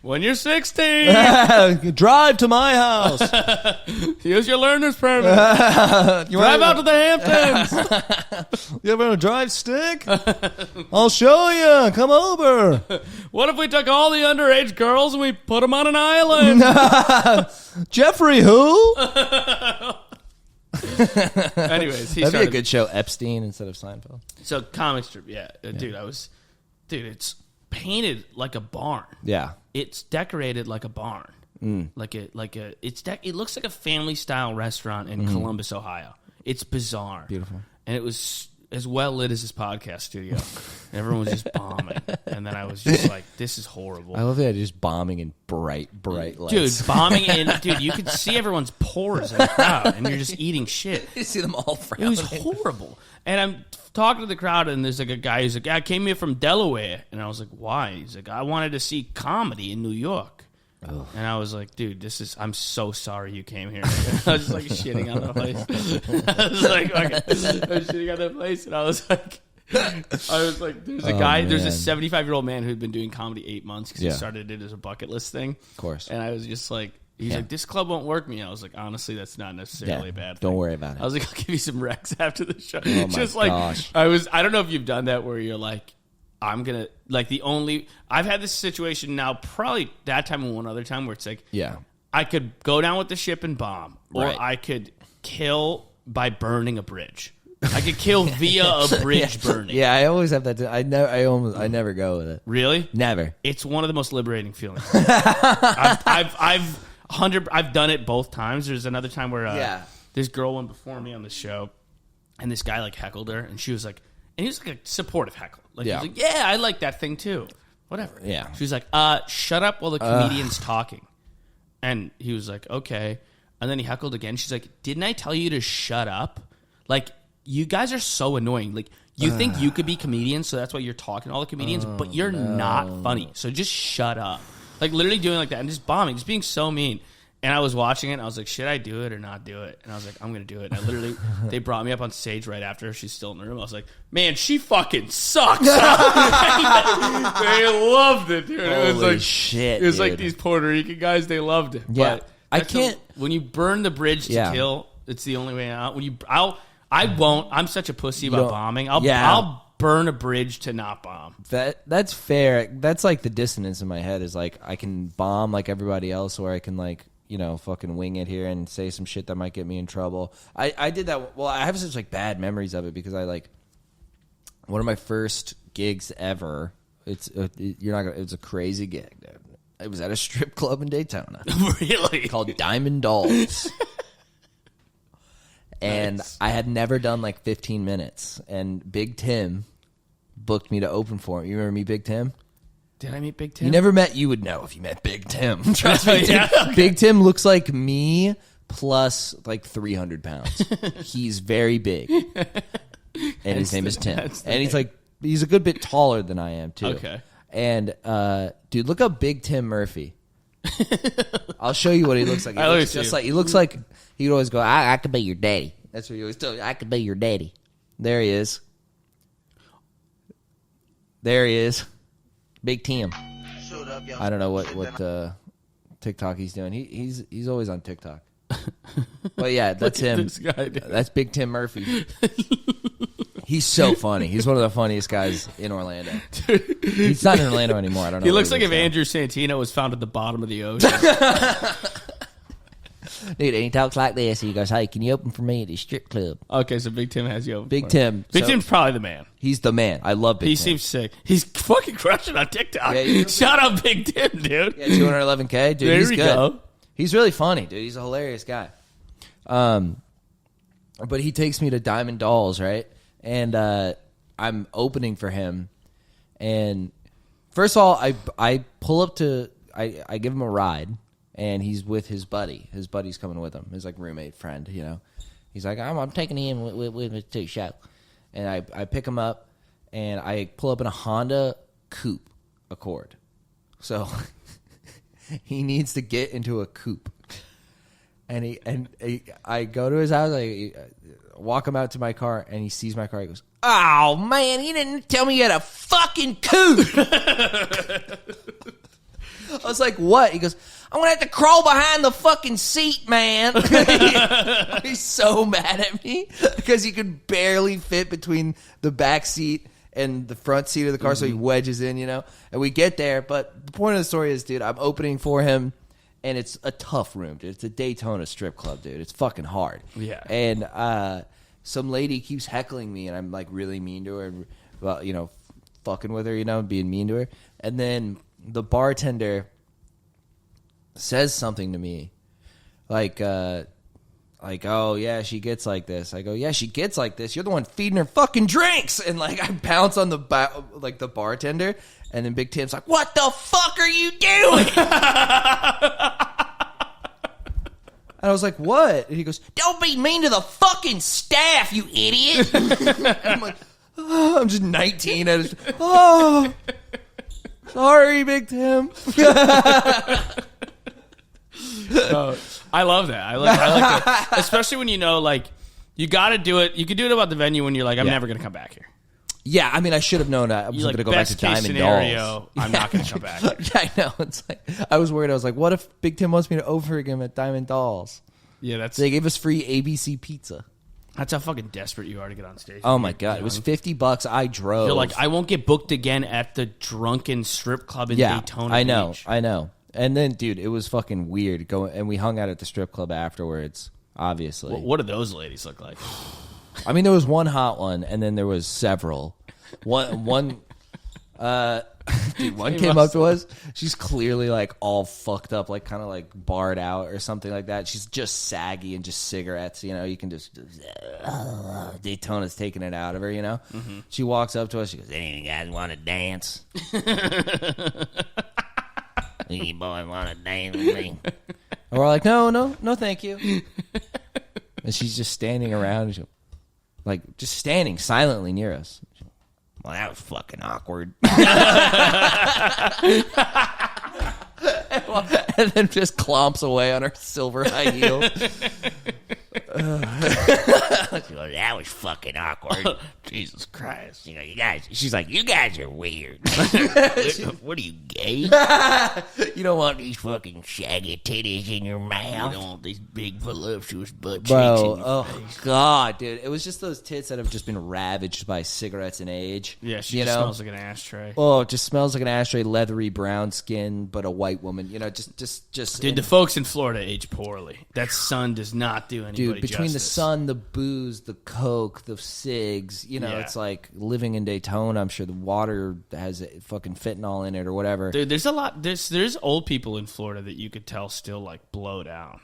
When you're 16. Drive to my house. Use your learner's permit. Drive out to the Hamptons. You ever drive stick? I'll show you. Come over. What if we took all the underage girls and we put them on an island? Jeffrey who? Anyways, that'd be a good show. Epstein instead of Seinfeld. So comic strip, yeah. Dude, it's painted like a barn. Yeah, it's decorated like a barn. It looks like a family style restaurant in Columbus, Ohio. It's bizarre, beautiful, and it was as well lit as this podcast studio. And everyone was just bombing, and then I was just like, "This is horrible." I love that just bombing in bright lights, dude. Bombing in, dude. You could see everyone's pores in the crowd, and you're just eating shit. You see them all frowning. It was horrible, and I'm talking to the crowd, and there's like a guy who's like, I came here from Delaware. And I was like, why? He's like, I wanted to see comedy in New York. Oh. And I was like, dude, I'm so sorry you came here. I was just like shitting on the place. I was shitting on the place, and I was like, there's a guy, there's a 75-year-old man who'd been doing comedy 8 months because he started it as a bucket list thing. Of course. And I was just like, he's like, this club won't work me. I was like, honestly, that's not necessarily a bad thing. Don't worry about it. I was like, I'll give you some recs after the show. Oh my gosh. I don't know if you've done that where you're like, I've had this situation now, probably that time and one other time where it's like, I could go down with the ship and bomb, or I could kill by burning a bridge. I could kill via a bridge burning. Yeah, I always have that. I never go with it. Really? Never. It's one of the most liberating feelings. I've done it both times. There's another time where this girl went before me on the show, and this guy like heckled her, and she was like, and he was like a supportive heckle. Like he was like, yeah, I like that thing too. whatever. Yeah. She was like, shut up while the comedian's talking. And he was like, okay. And then he heckled again. She's like, didn't I tell you to shut up? Like, you guys are so annoying. Like, you think you could be comedians, so that's why you're talking to all the comedians, but you're not funny. So just shut up. Like, literally doing like that and just bombing, just being so mean. And I was watching it, and I was like, should I do it or not do it? And I was like, I'm going to do it. And I literally, they brought me up on stage right after. She's still in the room. I was like, man, she fucking sucks. They loved it, dude. It was like shit. It was dude. like these Puerto Rican guys, they loved it. Yeah. But I can't. when you burn the bridge to kill, it's the only way out. I won't. I'm such a pussy about bombing. I'll burn a bridge to not bomb. That's fair. That's like the dissonance in my head is like I can bomb like everybody else, or I can like, you know, fucking wing it here and say some shit that might get me in trouble. I did that. Well, I have such like bad memories of it because I like one of my first gigs ever. It's a crazy gig, dude. It was at a strip club in Daytona. Really? Called Diamond Dolls. And nice. I had never done like 15 minutes. And Big Tim booked me to open for him. You remember me, Big Tim? Did I meet Big Tim? You never met, you would know if you met Big Tim. Trust me. Yeah, okay. Big Tim looks like me plus like 300 pounds. He's very big. And his name is Tim. And he's a good bit taller than I am, too. Okay. And, dude, look up Big Tim Murphy. I'll show you what he looks like. He looks like he'd always go, I could be your daddy. That's what he always tell me. I could be your daddy. There he is. There he is. Big Tim. I don't know what TikTok he's doing. He's always on TikTok. But yeah, that's him. This guy, that's Big Tim Murphy. He's so funny. He's one of the funniest guys in Orlando. Dude. He's not in Orlando anymore. I don't know. He looks like if Andrew Santino was found at the bottom of the ocean. Dude, and he talks like this. He goes, hey, can you open for me at the strip club? Okay, so Big Tim has you open. Big Tim. Big Tim's probably the man. He's the man. I love Big Tim. He seems sick. He's fucking crushing on TikTok. Yeah, shout out Big Tim, dude. Yeah, 211K. Dude, there he's we good. Go. He's really funny, dude. He's a hilarious guy. But he takes me to Diamond Dolls, right? And I'm opening for him. And first of all, I pull up to, I give him a ride. And he's with his buddy. His buddy's coming with him. His like roommate friend, you know. He's like, I'm taking him with me to the show. And I pick him up, and I pull up in a Honda Coupe Accord. So he needs to get into a coupe. And I go to his house. I walk him out to my car, and he sees my car. He goes, "Oh man, you didn't tell me you had a fucking coupe." I was like, what? He goes, I'm going to have to crawl behind the fucking seat, man. He's so mad at me because he could barely fit between the back seat and the front seat of the car, so he wedges in, you know. And we get there, but the point of the story is, dude, I'm opening for him, and it's a tough room, dude. It's a Daytona strip club, dude. It's fucking hard. Yeah. And some lady keeps heckling me, and I'm, like, really mean to her, and, well, you know, fucking with her, you know, being mean to her. And then the bartender says something to me like, oh yeah, she gets like this. I go, yeah, she gets like this. You're the one feeding her fucking drinks. And like I bounce on the the bartender, and then Big Tim's like, what the fuck are you doing? And I was like, what? And he goes, don't be mean to the fucking staff, you idiot. I'm like, oh, I'm just 19. Oh, sorry, Big Tim. I love that. I like that. Especially when you know, like, you got to do it. You can do it about the venue when you're like, I'm never going to come back here. Yeah, I mean, I should have known that. I was going to go back to Diamond scenario, Dolls. I'm not going to come back here. Yeah, I know. It's like, I was worried. I was like, what if Big Tim wants me to over again at Diamond Dolls? Yeah, They gave us free ABC pizza. That's how fucking desperate you are to get on stage. Oh my god, it was $50. I drove. You're like, I won't get booked again at the drunken strip club in Daytona Beach. I know. And then, dude, it was fucking weird. And we hung out at the strip club afterwards, obviously. What do those ladies look like? I mean, there was one hot one, and then there was several. One Dude, one came up to us. She's clearly like all fucked up, like kind of like barred out or something like that. She's just saggy and just cigarettes. You know, you can just Daytona's taking it out of her. You know, She walks up to us. She goes, "Any of you guys want to dance? Any boy want to dance with me?" And we're like, no, thank you. And she's just standing around, like just standing silently near us. Well, that was fucking awkward. And then just clomps away on her silver high heel. That was fucking awkward. Jesus Christ. She's like, you guys are weird. What are you, gay? You don't want these fucking shaggy titties in your mouth. You don't want these big voluptuous butt cheeks in your face. God, dude. It was just those tits that have just been ravaged by cigarettes and age. Yeah, she just smells like an ashtray. Oh, it just smells like an ashtray, leathery brown skin, but a white woman. You know, just. Dude, the folks in Florida age poorly. That sun does not do anybody between justice. The sun, the booze, the coke, the cigs, it's like living in Daytona. I'm sure the water has fucking fentanyl in it or whatever. Dude, there's a lot. There's old people in Florida that you could tell still like blow down.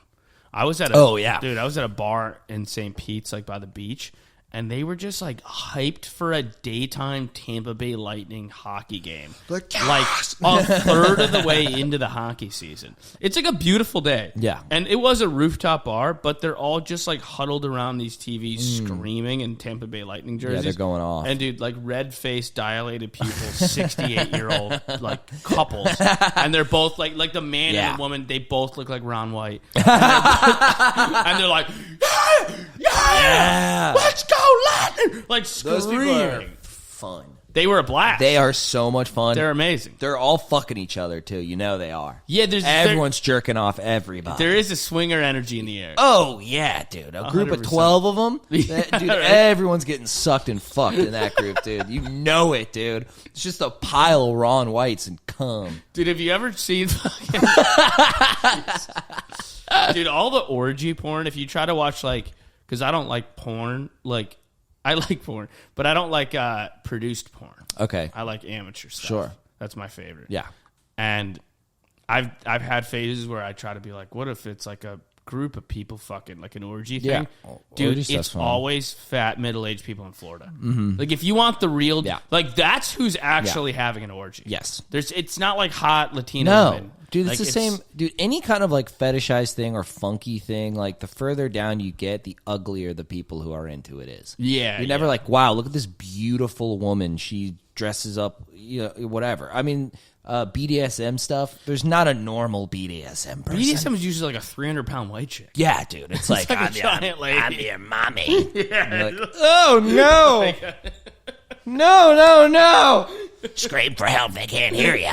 I was at a bar in St. Pete's, like by the beach, and they were just like hyped for a daytime Tampa Bay Lightning hockey game. Like a third of the way into the hockey season. It's like a beautiful day. Yeah. And it was a rooftop bar, but they're all just like huddled around these TVs screaming in Tampa Bay Lightning jerseys. Yeah, they're going off. And dude, like red-faced, dilated pupils, 68-year-old like couples. And they're both like the man and the woman, they both look like Ron White. And they're like, yeah, let's go Lightning! Like screaming. Those people are fun. They were a blast. They are so much fun. They're amazing. They're all fucking each other too. You know they are. Yeah, everyone's jerking off everybody. There is a swinger energy in the air. Oh yeah, dude. A group of 12 of them. Dude, right? Everyone's getting sucked and fucked in that group, dude. You know it, dude. It's just a pile of Ron Whites and cum. Dude, have you ever seen dude, all the orgy porn, if you try to watch like, because I don't like porn, like I like porn, but I don't like produced porn. Okay. I like amateur stuff. Sure. That's my favorite. Yeah. And I've had phases where I try to be like, what if it's like a group of people fucking like an orgy thing? Yeah. Dude, it's always fat middle-aged people in Florida. Mm-hmm. Like if you want the real, like that's who's actually having an orgy. Yes. It's not like hot Latino women. Dude, it's the same. Dude, any kind of like fetishized thing or funky thing, like the further down you get, the uglier the people who are into it is. Yeah. You're never like, wow, look at this beautiful woman. She dresses up, whatever. I mean, BDSM stuff, there's not a normal BDSM person. BDSM is usually like a 300-pound white chick. Yeah, dude. It's like, I'm your mommy. Yeah. Like, oh, no. No. Scream for help. They can't hear you.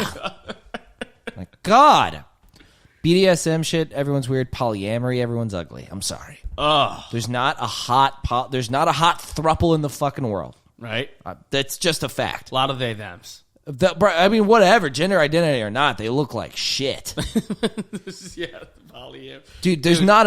Like, God. BDSM shit, everyone's weird. Polyamory, everyone's ugly. I'm sorry. Ugh. There's not a hot throuple in the fucking world. Right? That's just a fact. A lot of they, thems. I mean, whatever, gender identity or not, they look like shit. Polyam. Dude, there's not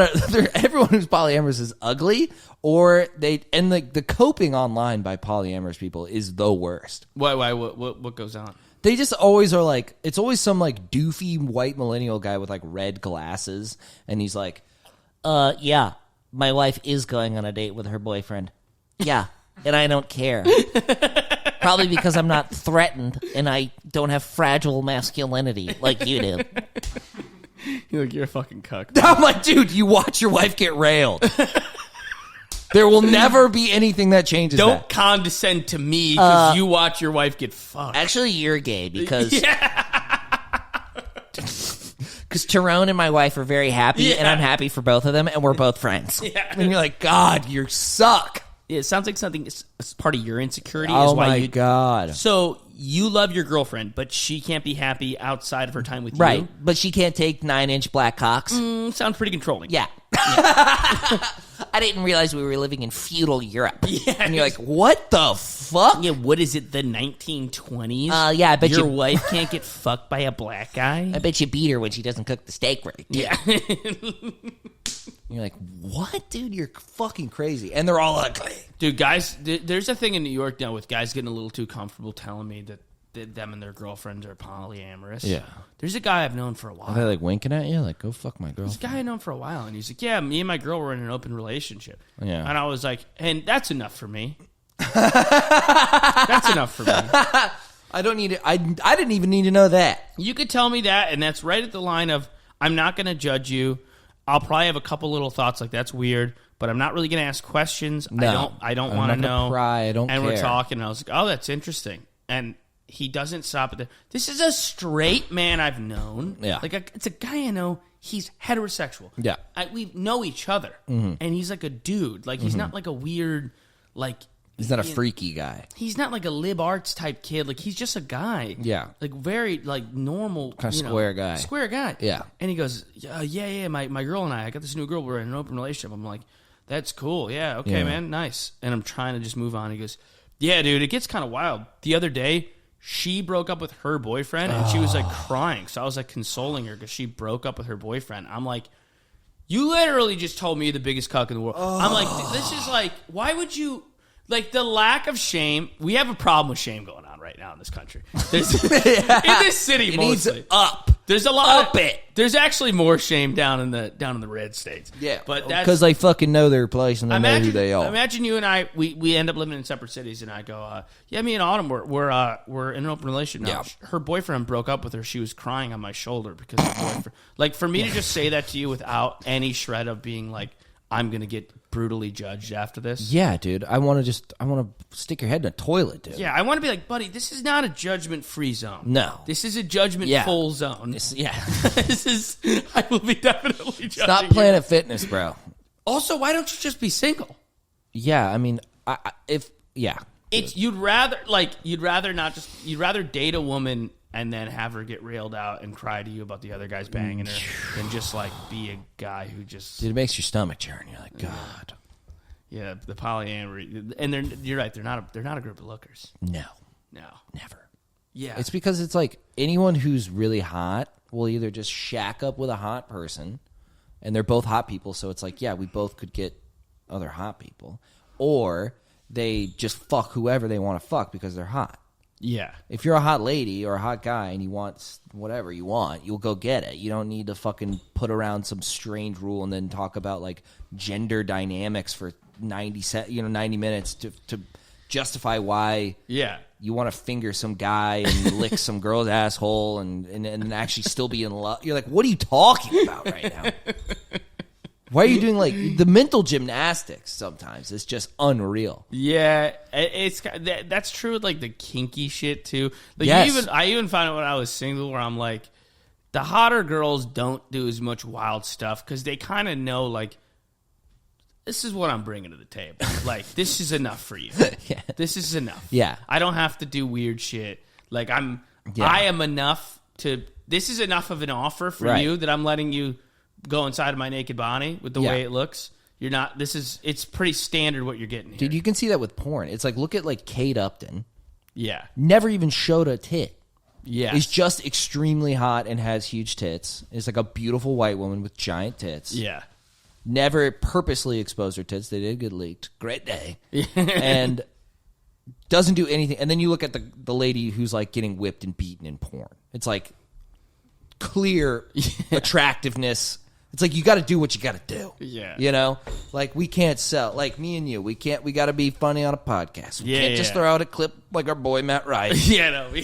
everyone who's polyamorous is ugly, or the coping online by polyamorous people is the worst. Why? What goes on? They just always are like, it's always some like doofy white millennial guy with like red glasses, and he's like, yeah, my wife is going on a date with her boyfriend. Yeah, and I don't care. Probably because I'm not threatened and I don't have fragile masculinity like you do. You're a fucking cuck. I'm like, dude, you watch your wife get railed. There will never be anything that changes Don't that. Condescend to me because you watch your wife get fucked. Actually, you're gay because... Because Tyrone and my wife are very happy, and I'm happy for both of them, and we're both friends. Yeah. And you're like, God, you suck. Yeah, it sounds like something is part of your insecurity. Oh, is why my God. So you love your girlfriend, but she can't be happy outside of her time with you. Right, but she can't take 9-inch black cocks. Sounds pretty controlling. Yeah. I didn't realize we were living in feudal Europe. Yeah. And you're like, what the fuck? Yeah, what is it, the 1920s? Yeah, I bet your wife can't get fucked by a black guy? I bet you beat her when she doesn't cook the steak right. Yeah. You're like, what, dude? You're fucking crazy. And they're all ugly. Dude, guys, there's a thing in New York now with guys getting a little too comfortable telling me that them and their girlfriends are polyamorous. Yeah. There's a guy I've known for a while. Are they like winking at you? Like, go fuck my girl. There's a guy I've known for a while, and he's like, yeah, me and my girl were in an open relationship. Yeah. And I was like, and that's enough for me. That's enough for me. I don't need it. I didn't even need to know that. You could tell me that, and that's right at the line of, I'm not going to judge you. I'll probably have a couple little thoughts like, that's weird, but I'm not really going to ask questions. No. I don't want to know. Pry. I don't care. And we're talking, and I was like, oh, that's interesting. And he doesn't stop at that. This is a straight man I've known. Yeah. It's a guy I know. He's heterosexual. Yeah. We know each other. And he's like a dude. Like, he's not like a weird, like... He's not a freaky guy. He's not like a lib arts type kid. Like, he's just a guy. Yeah. Like, very, like, normal. Kind of square guy. Square guy. Yeah. And he goes, yeah, my girl and I got this new girl. We're in an open relationship. I'm like, that's cool. Yeah, okay, man, nice. And I'm trying to just move on. He goes, yeah, dude, it gets kind of wild. The other day, she broke up with her boyfriend, and she was, like, crying. So I was, like, consoling her because she broke up with her boyfriend. I'm like, you literally just told me the biggest cuck in the world. I'm like, this is like, why would you... Like, the lack of shame. We have a problem with shame going on right now in this country. In this city, it mostly. Needs up. There's a lot up of it. There's actually more shame down in the red states. Yeah, but that's because they fucking know their place and they know who they are. Imagine you and I. We end up living in separate cities, and I go, yeah, me and Autumn we're in an open relationship now. Yeah. Her boyfriend broke up with her. She was crying on my shoulder because her boyfriend. Like, for me to just say that to you without any shred of being like, I'm gonna get brutally judged after this. Yeah, dude. I want to stick your head in a toilet, dude. Yeah, I want to be like, buddy, this is not a judgment-free zone. No. This is a judgment-full zone. This is, I will be definitely judging. It's not Planet Fitness, bro. Also, why don't you just be single? Yeah, I mean, You'd rather date a woman and then have her get railed out and cry to you about the other guys banging her than just, like, be a guy who just... Dude, it makes your stomach churn. You're like, God. Yeah, the polyamory. And you're right, they're not a group of lookers. No. Never. Yeah. It's because it's like anyone who's really hot will either just shack up with a hot person, and they're both hot people, so it's like, yeah, we both could get other hot people, or they just fuck whoever they want to fuck because they're hot. Yeah. If you're a hot lady or a hot guy and you want whatever you want, you'll go get it. You don't need to fucking put around some strange rule and then talk about like gender dynamics for 90 minutes to justify why you want to finger some guy and lick some girl's asshole and actually still be in love. You're like, what are you talking about right now? Why are you doing like the mental gymnastics? Sometimes it's just unreal. Yeah, that's true with like the kinky shit too. Like yes. I even found it when I was single where I'm like, the hotter girls don't do as much wild stuff because they kind of know like, this is what I'm bringing to the table. Like, this is enough for you. Yeah. This is enough. Yeah, I don't have to do weird shit. Like I am enough to. This is enough of an offer for you that I'm letting you go inside of my naked body with the way it looks. You're not. It's pretty standard what you're getting here. Dude, you can see that with porn. It's like, look at like Kate Upton. Yeah. Never even showed a tit. Yeah. Is just extremely hot and has huge tits. Is like a beautiful white woman with giant tits. Yeah. Never purposely exposed her tits. They did get leaked. Great day. And doesn't do anything. And then you look at the lady who's like getting whipped and beaten in porn. It's like clear attractiveness. It's like you got to do what you got to do. Yeah. You know? Like we can't sell. Like me and you. We got to be funny on a podcast. We can't just throw out a clip like our boy Matt Rice. Yeah, no. We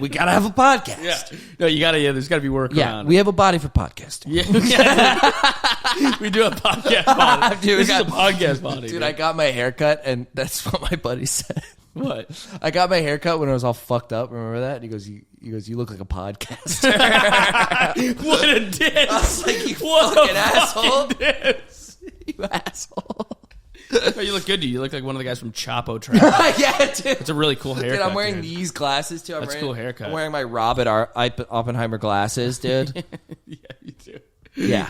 got to have a podcast. Yeah. No, you got to, there's got to be work around. We have a body for podcasting. Yeah. We do a podcast body. Dude, this is a podcast body. Dude, I got my hair cut, and that's what my buddy said. What? I got my hair cut when I was all fucked up. Remember that? And he goes, you look like a podcaster. What a diss. I was like, you what fucking a asshole. Diss. You asshole. Oh, you look good, dude. You look like one of the guys from Chapo Trap. Yeah, dude. It's a really cool haircut. Dude, I'm wearing these glasses, too. That's a cool haircut. I'm wearing my Robert Oppenheimer glasses, dude. Yeah, you do. Yeah.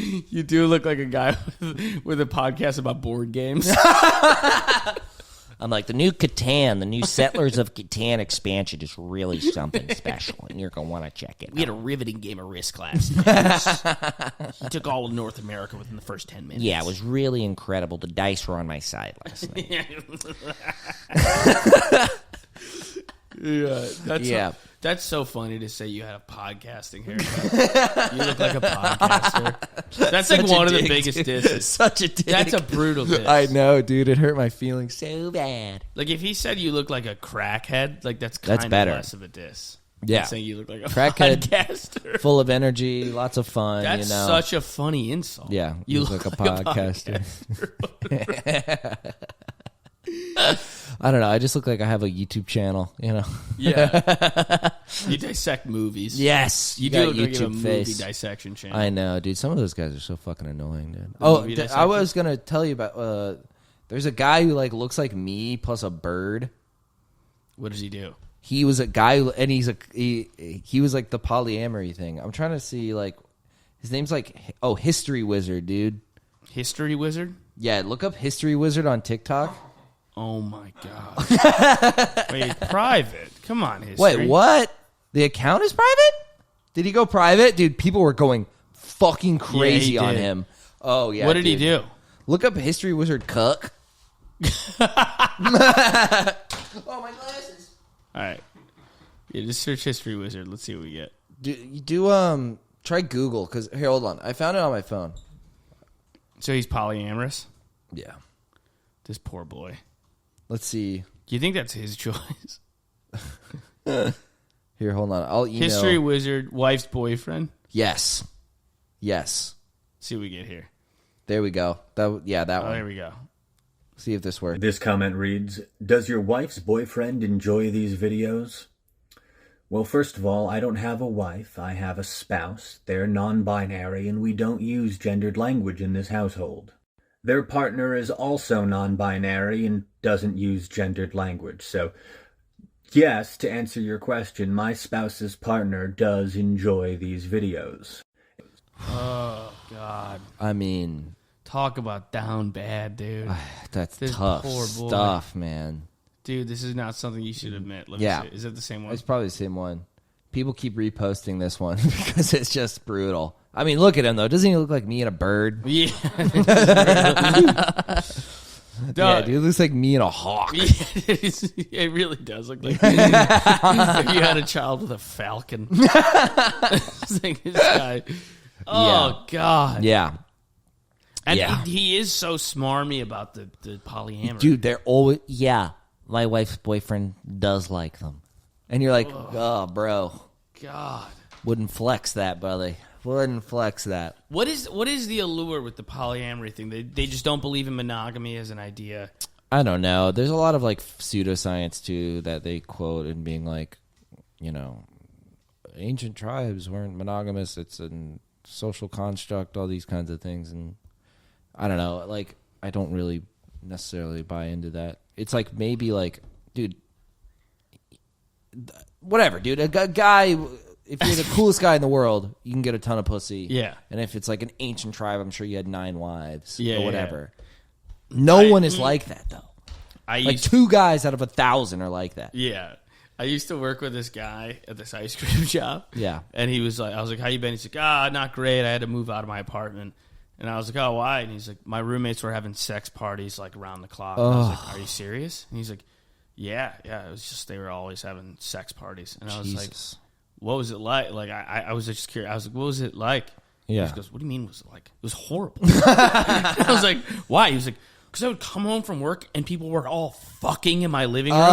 You do look like a guy with a podcast about board games. I'm like, the new Catan, the new Settlers of Catan expansion is really something special, and you're going to want to check it out. We had a riveting game of Risk last night. He took all of North America within the first 10 minutes. Yeah, it was really incredible. The dice were on my side last night. Yeah, that's so funny to say you had a podcasting haircut. You look like a podcaster. That's like one of the biggest disses. Such a dick. That's a brutal diss. I know, dude. It hurt my feelings so bad. Like if he said you look like a crackhead, like that's kind of less of a diss. Yeah, saying you look like a crackhead, podcaster, full of energy, lots of fun. That's such a funny insult. Yeah, you look like a podcaster. I don't know. I just look like I have a YouTube channel, Yeah. You dissect movies. Yes. You do look like a movie dissection channel. I know, dude. Some of those guys are so fucking annoying, dude. I was going to tell you about, there's a guy who like looks like me plus a bird. What does he do? He was a guy, and he was like the polyamory thing. I'm trying to see, like, his name's like, History Wizard, dude. History Wizard? Yeah, look up History Wizard on TikTok. Oh my god! Wait, private? Come on, History. Wait, what? The account is private? Did he go private, dude? People were going fucking crazy on him. Oh yeah. What did he do? Look up History Wizard cuck. Oh my glasses! All right, yeah, just search History Wizard. Let's see what we get. Try Google because here, hold on. I found it on my phone. So he's polyamorous. Yeah. This poor boy. Let's see. Do you think that's his choice? Here, hold on. I'll email. History Wizard, wife's boyfriend? Yes. See what we get here. There we go. That one. There we go. See if this works. This comment reads, does your wife's boyfriend enjoy these videos? Well, first of all, I don't have a wife. I have a spouse. They're non-binary, and we don't use gendered language in this household. Their partner is also non-binary and doesn't use gendered language. So, yes, to answer your question, my spouse's partner does enjoy these videos. Oh, God. I mean... Talk about down bad, dude. That's tough stuff, man. Dude, this is not something you should admit. Let me see. Is it the same one? It's probably the same one. People keep reposting this one because it's just brutal. I mean, look at him, though. Doesn't he look like me and a bird? Yeah. Yeah, dude, it looks like me and a hawk. Yeah, it really does look like if you had a child with a falcon. It's like this guy. Oh, God. Yeah. And he is so smarmy about the polyamory. Dude, they're always... Yeah, my wife's boyfriend does like them. And you're like, oh, bro. God. Wouldn't flex that, buddy. Wouldn't flex that. What is the allure with the polyamory thing? They just don't believe in monogamy as an idea. I don't know. There's a lot of like pseudoscience too that they quote and being like, ancient tribes weren't monogamous. It's a social construct, all these kinds of things. And I don't know. Like, I don't really necessarily buy into that. It's like maybe like, dude, whatever, dude. A guy... If you're the coolest guy in the world, you can get a ton of pussy. Yeah. And if it's like an ancient tribe, I'm sure you had 9 wives or whatever. Yeah. No one is like that, though. 2 guys out of 1,000 are like that. Yeah. I used to work with this guy at this ice cream shop. Yeah. And he was like, I was like, how you been? He's like, not great. I had to move out of my apartment. And I was like, oh, why? And he's like, my roommates were having sex parties like around the clock. And I was like, are you serious? And he's like, yeah. It was just they were always having sex parties. And I was like... What was it like? Like, I was just curious. I was like, what was it like? Yeah. He goes, what do you mean was it like? It was horrible. I was like, why? He was like, because I would come home from work and people were all fucking in my living room. It was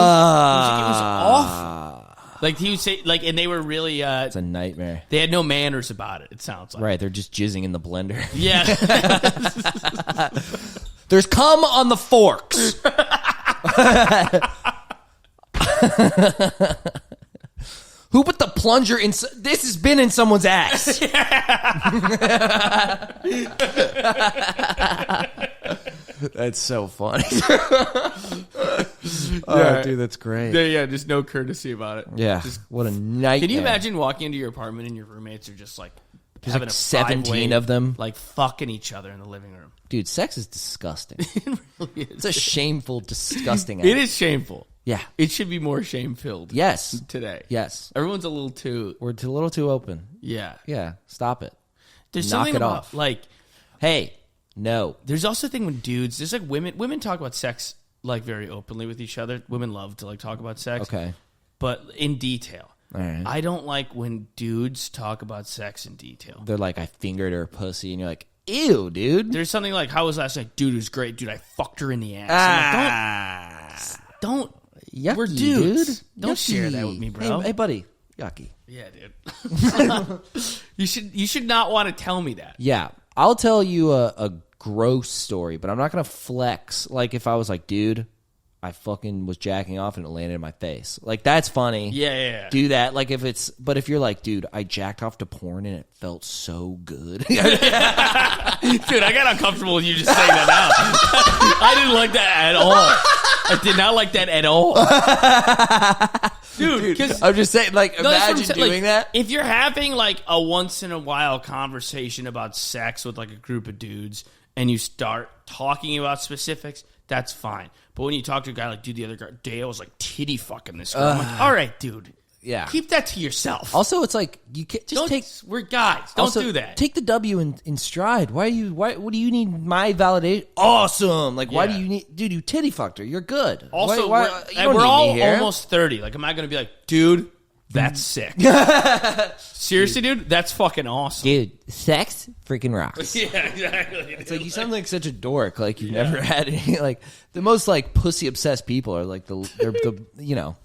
awful. Like, he would say, like, and they were really... it's a nightmare. They had no manners about it, it sounds like. Right, they're just jizzing in the blender. Yeah. There's cum on the forks. Who put the plunger in? This has been in someone's ass. That's so funny. Dude, that's great. Yeah, just no courtesy about it. Yeah, what a nightmare. Can you imagine walking into your apartment and your roommates are just like having like a 17 of them, like fucking each other in the living room? Dude, sex is disgusting. It really is. It's a shameful, disgusting act. It is shameful. Yeah. It should be more shame-filled. Yes. Today. Yes. Everyone's a little too... We're a little too open. Yeah. Yeah. Stop it. There's Knock something it about, off. like... Hey, no. There's also a thing when dudes... There's like women talk about sex, like, very openly with each other. Women love to, like, talk about sex. Okay. but in detail. All right. I don't like when dudes talk about sex in detail. They're like, I fingered her pussy, and you're like, ew, dude. There's something like, how was last night? Dude, it was great. Dude, I fucked her in the ass. Like, don't. Yucky, We're dudes. dude. Don't Yucky. share that with me, bro. Hey, buddy. Yucky. Yeah, dude. You should not want to tell me that. Yeah. I'll tell you a gross story, but I'm not going to flex. Like, if I was like, dude, I fucking was jacking off and it landed in my face. Like, that's funny. Yeah. Do that. Like, but if you're like, dude, I jacked off to porn and it felt so good. Dude, I got uncomfortable with you just saying that out. I didn't like that at all. I did not like that at all. Dude, because I'm just saying, like, imagine doing that. If you're having, like, a once-in-a-while conversation about sex with, like, a group of dudes and you start talking about specifics, that's fine. But when you talk to a guy like, dude, the other day I was, like, titty fucking this girl. I'm like, all right, dude. Yeah. Keep that to yourself. Also, it's like, you can't just we're guys. Don't do that. Take the W in stride. What do you need my validation? Awesome. Like, why do you need, dude, you titty fucked her. You're good. Also, we're all almost 30. Like, am I going to be like, dude, that's sick. Seriously, dude, that's fucking awesome. Dude, sex freaking rocks. Yeah, exactly. It's like, you sound like such a dork. Like, you've never had any, like, the most, like, pussy obsessed people are like the you know.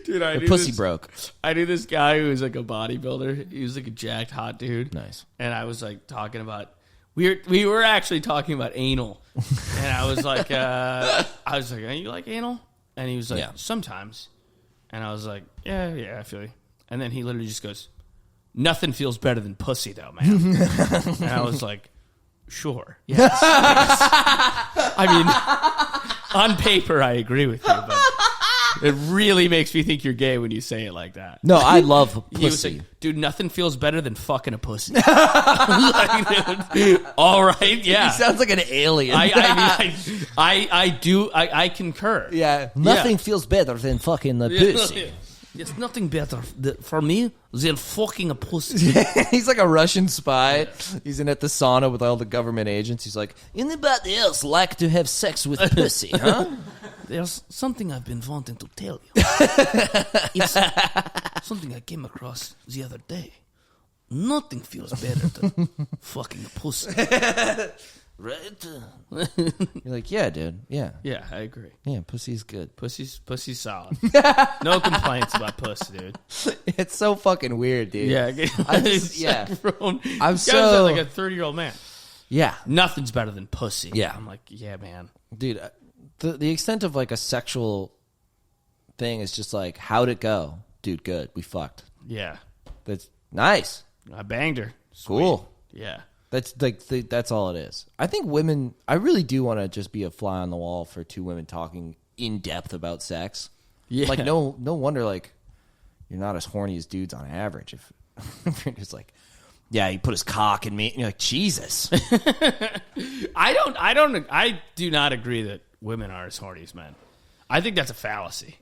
Dude, the pussy broke. I knew this guy who was like a bodybuilder. He was like a jacked hot dude. Nice. And I was like talking about we were actually talking about anal. And I was like are you like anal? And he was like, yeah. Sometimes. And I was like, yeah, I feel you. And then he literally just goes, nothing feels better than pussy though, man. And I was like, sure. Yes. I mean, on paper I agree with you, but it really makes me think you're gay when you say it like that. No, I love pussy. He was like, dude, nothing feels better than fucking a pussy. Like, dude, all right, yeah. He sounds like an alien. I do. I concur. Yeah. Nothing feels better than fucking the pussy. There's nothing better for me than fucking a pussy. He's like a Russian spy. He's in at the sauna with all the government agents. He's like, anybody else like to have sex with pussy, huh? There's something I've been wanting to tell you. It's something I came across the other day. Nothing feels better than fucking a pussy. Right? You're like, yeah, dude. Yeah. Yeah, I agree. Yeah, pussy's good. Pussy's solid. No complaints about pussy, dude. It's so fucking weird, dude. Yeah. I'm so like a 30-year-old man. Yeah. Nothing's better than pussy. Yeah. I'm like, yeah, man. Dude, the extent of like a sexual thing is just like, how'd it go? Dude, good. We fucked. Yeah. That's nice. I banged her. Sweet. Cool. Yeah. That's like that's all it is. I think women. I really do want to just be a fly on the wall for two women talking in depth about sex. Yeah. Like no wonder like you're not as horny as dudes on average. If you're just like, yeah, he put his cock in me, and you're like, Jesus. I do not agree that women are as horny as men. I think that's a fallacy.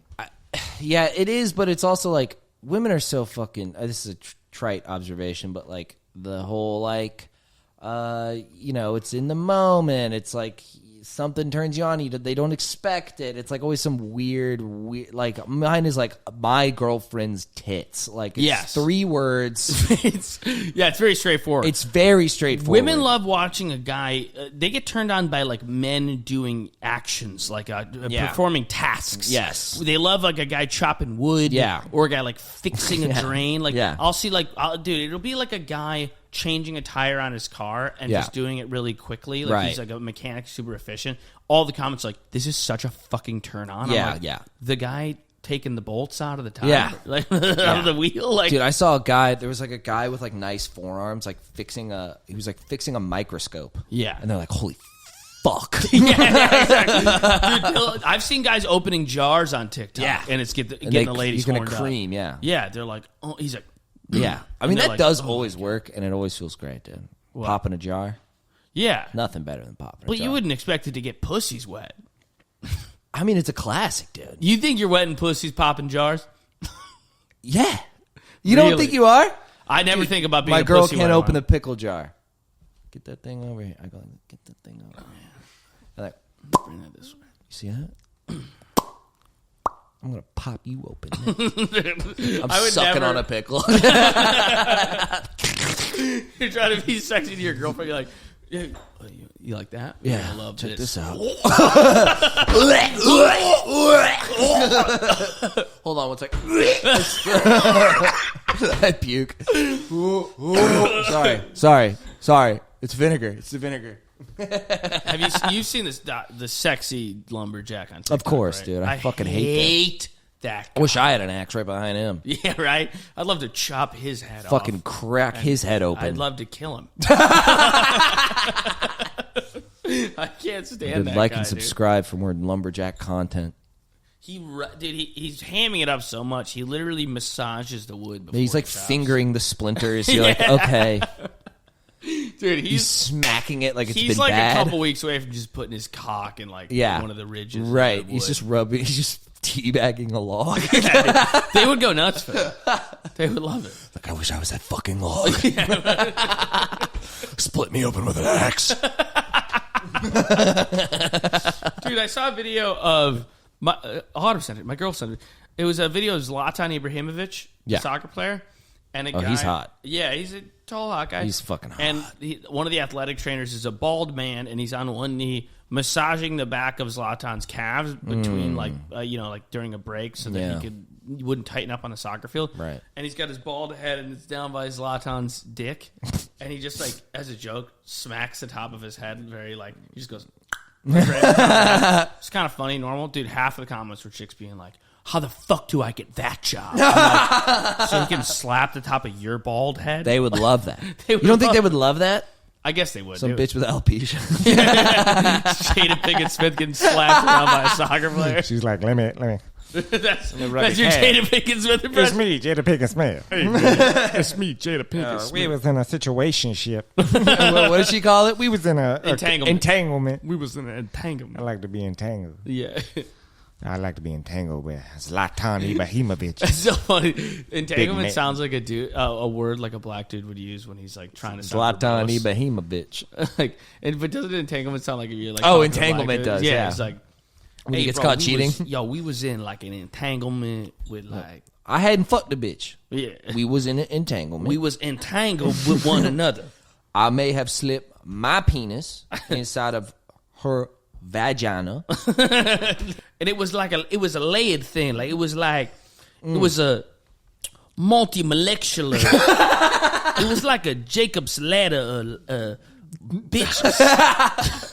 Yeah, it is, but it's also like women are so fucking. This is a trite observation, but like the whole like. It's in the moment. It's like something turns you on. They don't expect it. It's like always some weird. Like mine is like my girlfriend's tits. Like it's 3 words. It's very straightforward. It's very straightforward. Women love watching a guy. They get turned on by like men doing actions, like performing tasks. Yes, they love like a guy chopping wood. Yeah, or a guy like fixing a drain. Like I'll see dude, it'll be like a guy changing a tire on his car and just doing it really quickly. Like he's like a mechanic, super efficient. All the comments are like, this is such a fucking turn on. Yeah, like, the guy taking the bolts out of the tire, like out of the wheel. Like, dude, I saw a guy. There was like a guy with like nice forearms, like he was like fixing a microscope. Yeah, and they're like, holy fuck. Yeah, exactly. Dude, I've seen guys opening jars on TikTok, and it's getting the ladies gonna horned cream. Up. Yeah, they're like, oh, he's like. Yeah, I mean that does always work, and it always feels great, dude. What? Popping a jar, nothing better than popping a jar. But you wouldn't expect it to get pussies wet. I mean, it's a classic, dude. You think you're wetting pussies popping jars? Yeah, you don't think you are? I never think about being. My a girl pussy can't wet open one. the pickle jar. Get that thing over here. I go get that thing over. And like, bring that this way. You see that? I'm gonna pop you open. I'm I would sucking never- on a pickle. You're trying to be sexy to your girlfriend. You're like, yeah, you like that? Yeah, I love check this out. Hold on one second. I puke. Sorry. It's vinegar. It's the vinegar. Have you've seen this the sexy lumberjack on TikTok, Of course, right? dude. I fucking hate that. I wish I had an axe right behind him. Yeah, right. I'd love to chop his head off. Fucking crack his head open. I'd love to kill him. I can't stand that Like guy, and subscribe for more lumberjack content. He's hamming it up so much. He literally massages the wood before He's like he chops. fingering the splinters. You're like, okay. Dude, He's smacking it like it's he's been like bad. a couple weeks away from just putting his cock in like one of the ridges. Right. Of the He's wood. just rubbing. He's just teabagging a log. They would go nuts for it. They would love it. Like, I wish I was that fucking log. Split me open with an axe. Dude, I saw a video of my Otter sent it. My girl sent it. It was a video of Zlatan Ibrahimovic, soccer player, and a guy. He's hot. Yeah, he's a tall, hot guy. He's fucking hot. And one of the athletic trainers is a bald man, and he's on one knee massaging the back of Zlatan's calves between like during a break, so that he wouldn't tighten up on the soccer field. Right. And he's got his bald head, and it's down by Zlatan's dick, and he just like as a joke smacks the top of his head, very like he just goes. It's kind of funny, normal. Dude, half of the comments were chicks being like, how the fuck do I get that job? I'm like, so he can slap the top of your bald head? They would love that. You don't think they would love that? I guess they would. Some bitch with alopecia. Jada Pinkett Smith getting slapped around by a soccer player. She's like, let me. That's your rub your Jada Pinkett Smith It's impression. me, Jada Pinkett Smith. It's me, Jada Pinkett Smith. We was in a situationship. What did she call it? We was in a entanglement. We was in an I entanglement. like to be entangled. Yeah. I like to be entangled with Zlatan Ibrahimovic. It's so funny. Entanglement man. sounds like a word like a black dude would use when he's like trying to sound Zlatan verbose. Ibrahimovic. But doesn't entanglement sound like if you're like Oh, talking to a black entanglement dude? does, yeah. It's like When he gets bro, caught cheating. We was in like an entanglement with like I hadn't fucked a bitch. yeah. We was in an entanglement. We was entangled with one another. I may have slipped my penis inside of her vagina. And it was a layered thing. Like it was a multi-molecular. It was like a Jacob's ladder bitches.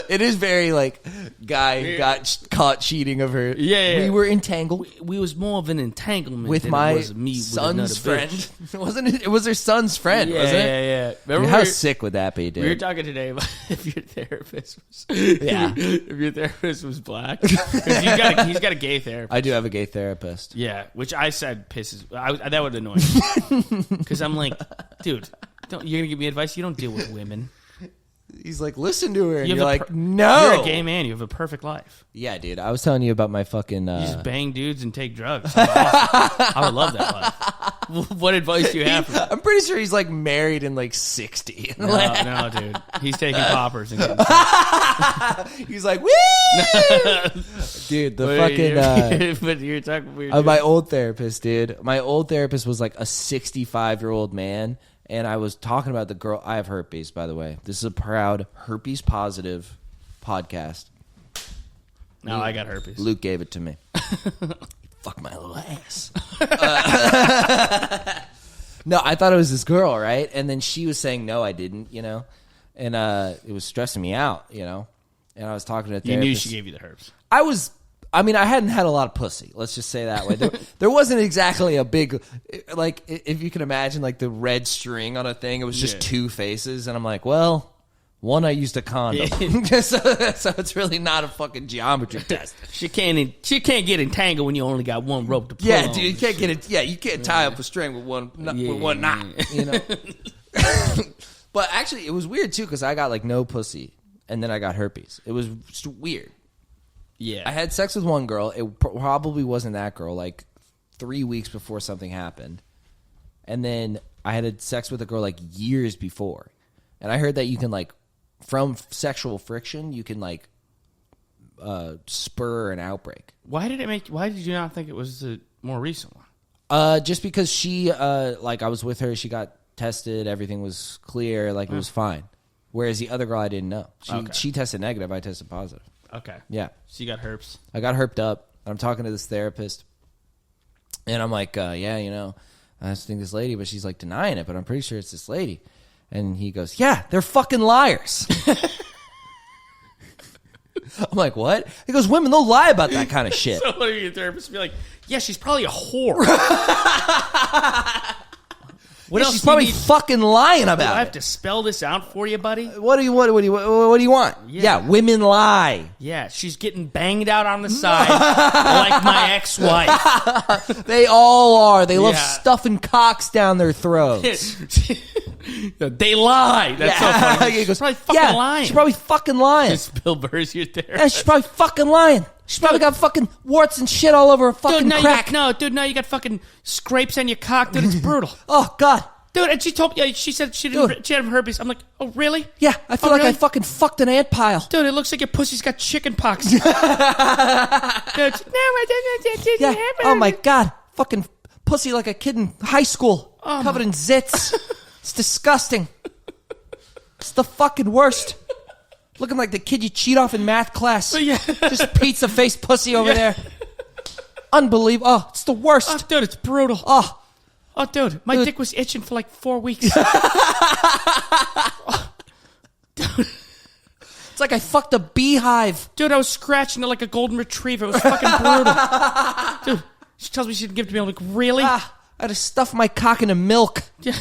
It is very like guy got caught cheating of her. Yeah. We were entangled We was more of an entanglement with than my it was me son's with another friend. bitch. Wasn't it? It was her son's friend, Yeah, wasn't it? yeah. Dude, Remember how we were- sick would that be, dude? We were talking today about if your therapist was if your therapist was black. 'Cause he's got a gay therapist. I do have a gay therapist. Yeah, which I said pisses. That would annoy me because I'm like, dude, you're gonna give me advice. You don't deal with women. He's like, listen to her, and You you're have like, a no. You're a gay man. You have a perfect life. Yeah, dude. I was telling you about my fucking. You just bang dudes and take drugs. Awesome. I would love that life. What advice do you have for me? I'm pretty sure he's like married and like 60. No, dude. He's taking poppers and getting He's like, woo! Dude, the fucking. but you're talking weird. My old therapist, dude. My old therapist was like a 65-year-old man. And I was talking about the girl. I have herpes, by the way. This is a proud herpes positive podcast. No, I got herpes. Luke gave it to me. Fuck my little ass. No, I thought it was this girl, right? And then she was saying, no, I didn't, you know? And it was stressing me out, you know? And I was talking to a You therapist. knew she gave you the herpes. I mean, I hadn't had a lot of pussy. Let's just say that way. There wasn't exactly a big, like, if you can imagine, like, the red string on a thing. It was just two faces. And I'm like, well, one, I used a condom. so it's really not a fucking geometry test. She can't get entangled when you only got one rope to pull Yeah, on. dude, you can't get it. Yeah, you can't tie up a string with one knot, you know? But actually, it was weird, too, because I got, like, no pussy. And then I got herpes. It was just weird. Yeah. I had sex with one girl. It probably wasn't that girl, like 3 weeks before something happened. And then I had sex with a girl like years before. And I heard that you can like, from sexual friction, you can like spur an outbreak. Why did you not think it was the more recent one? Just because she, I was with her, she got tested, everything was clear, like it was fine. Whereas the other girl, I didn't know. She tested negative, I tested positive. Okay. Yeah. So you got herpes. I got herped up. I'm talking to this therapist, and I'm like, I just think this lady, but she's like denying it, but I'm pretty sure it's this lady. And he goes, yeah, they're fucking liars. I'm like, what? He goes, women, they'll lie about that kind of shit. So what are your therapists be like? Yeah, she's probably a whore. What else? She's probably fucking lying about it. Do I have to spell this out for you, buddy? What do you want? Yeah, women lie. Yeah, she's getting banged out on the side like my ex-wife. They all are. They love stuffing cocks down their throats. They lie. That's so funny. He goes, she's probably fucking lying. She's probably fucking lying. Bill Burr's your therapist. Yeah, she's probably fucking lying. She's probably got fucking warts and shit all over her fucking crack. You got fucking scrapes on your cock, dude. It's brutal. Oh, God. Dude, and she told me, she said she had herpes. I'm like, oh, really? Yeah, I feel like I fucking fucked an ant pile. Dude, it looks like your pussy's got chicken pox. Dude, no, I didn't have it. Oh, my God. Fucking pussy like a kid in high school. Covered in zits. It's disgusting. It's the fucking worst. Looking like the kid you cheat off in math class. Yeah. Just pizza face pussy over there. Unbelievable. Oh, it's the worst. Oh, dude, it's brutal. Oh, dude, my dick was itching for like 4 weeks. Dude. It's like I fucked a beehive. Dude, I was scratching it like a golden retriever. It was fucking brutal. Dude, she tells me she didn't give it to me. I'm like, really? I had to stuff my cock into milk. Yeah.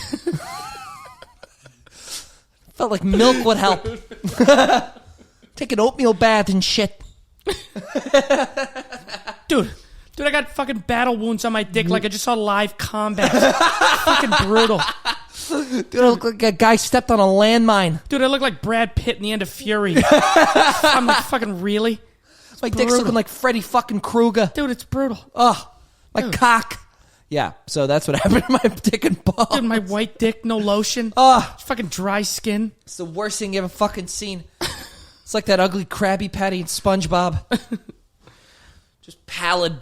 Felt like milk would help. Take an oatmeal bath and shit. Dude, I got fucking battle wounds on my dick like I just saw live combat. Fucking brutal. Dude, I look like a guy stepped on a landmine. Dude, I look like Brad Pitt in the end of Fury. I'm like, fucking really? My dick's looking like Freddy fucking Krueger. Dude, it's brutal. Oh, my cock. Yeah, so that's what happened to my dick and balls. Dude, my white dick, no lotion. Fucking dry skin. It's the worst thing you ever fucking seen. It's like that ugly Krabby Patty in SpongeBob. Just pallid.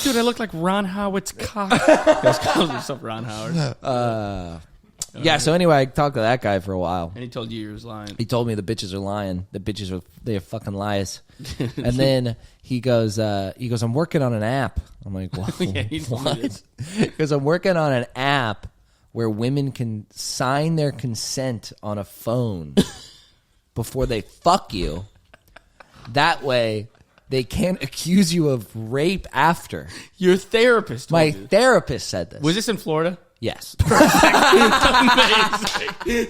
Dude, I look like Ron Howard's cock. He calls himself Ron Howard. Yeah, so anyway, I talked to that guy for a while. And he told you he was lying. He told me the bitches are lying. They're fucking liars. And then he goes, I'm working on an app. I'm like, what? Yeah, what? Because I'm working on an app where women can sign their consent on a phone before they fuck you. That way, they can't accuse you of rape after. Your therapist told My you. therapist said this. Was this in Florida? Yes. Amazing.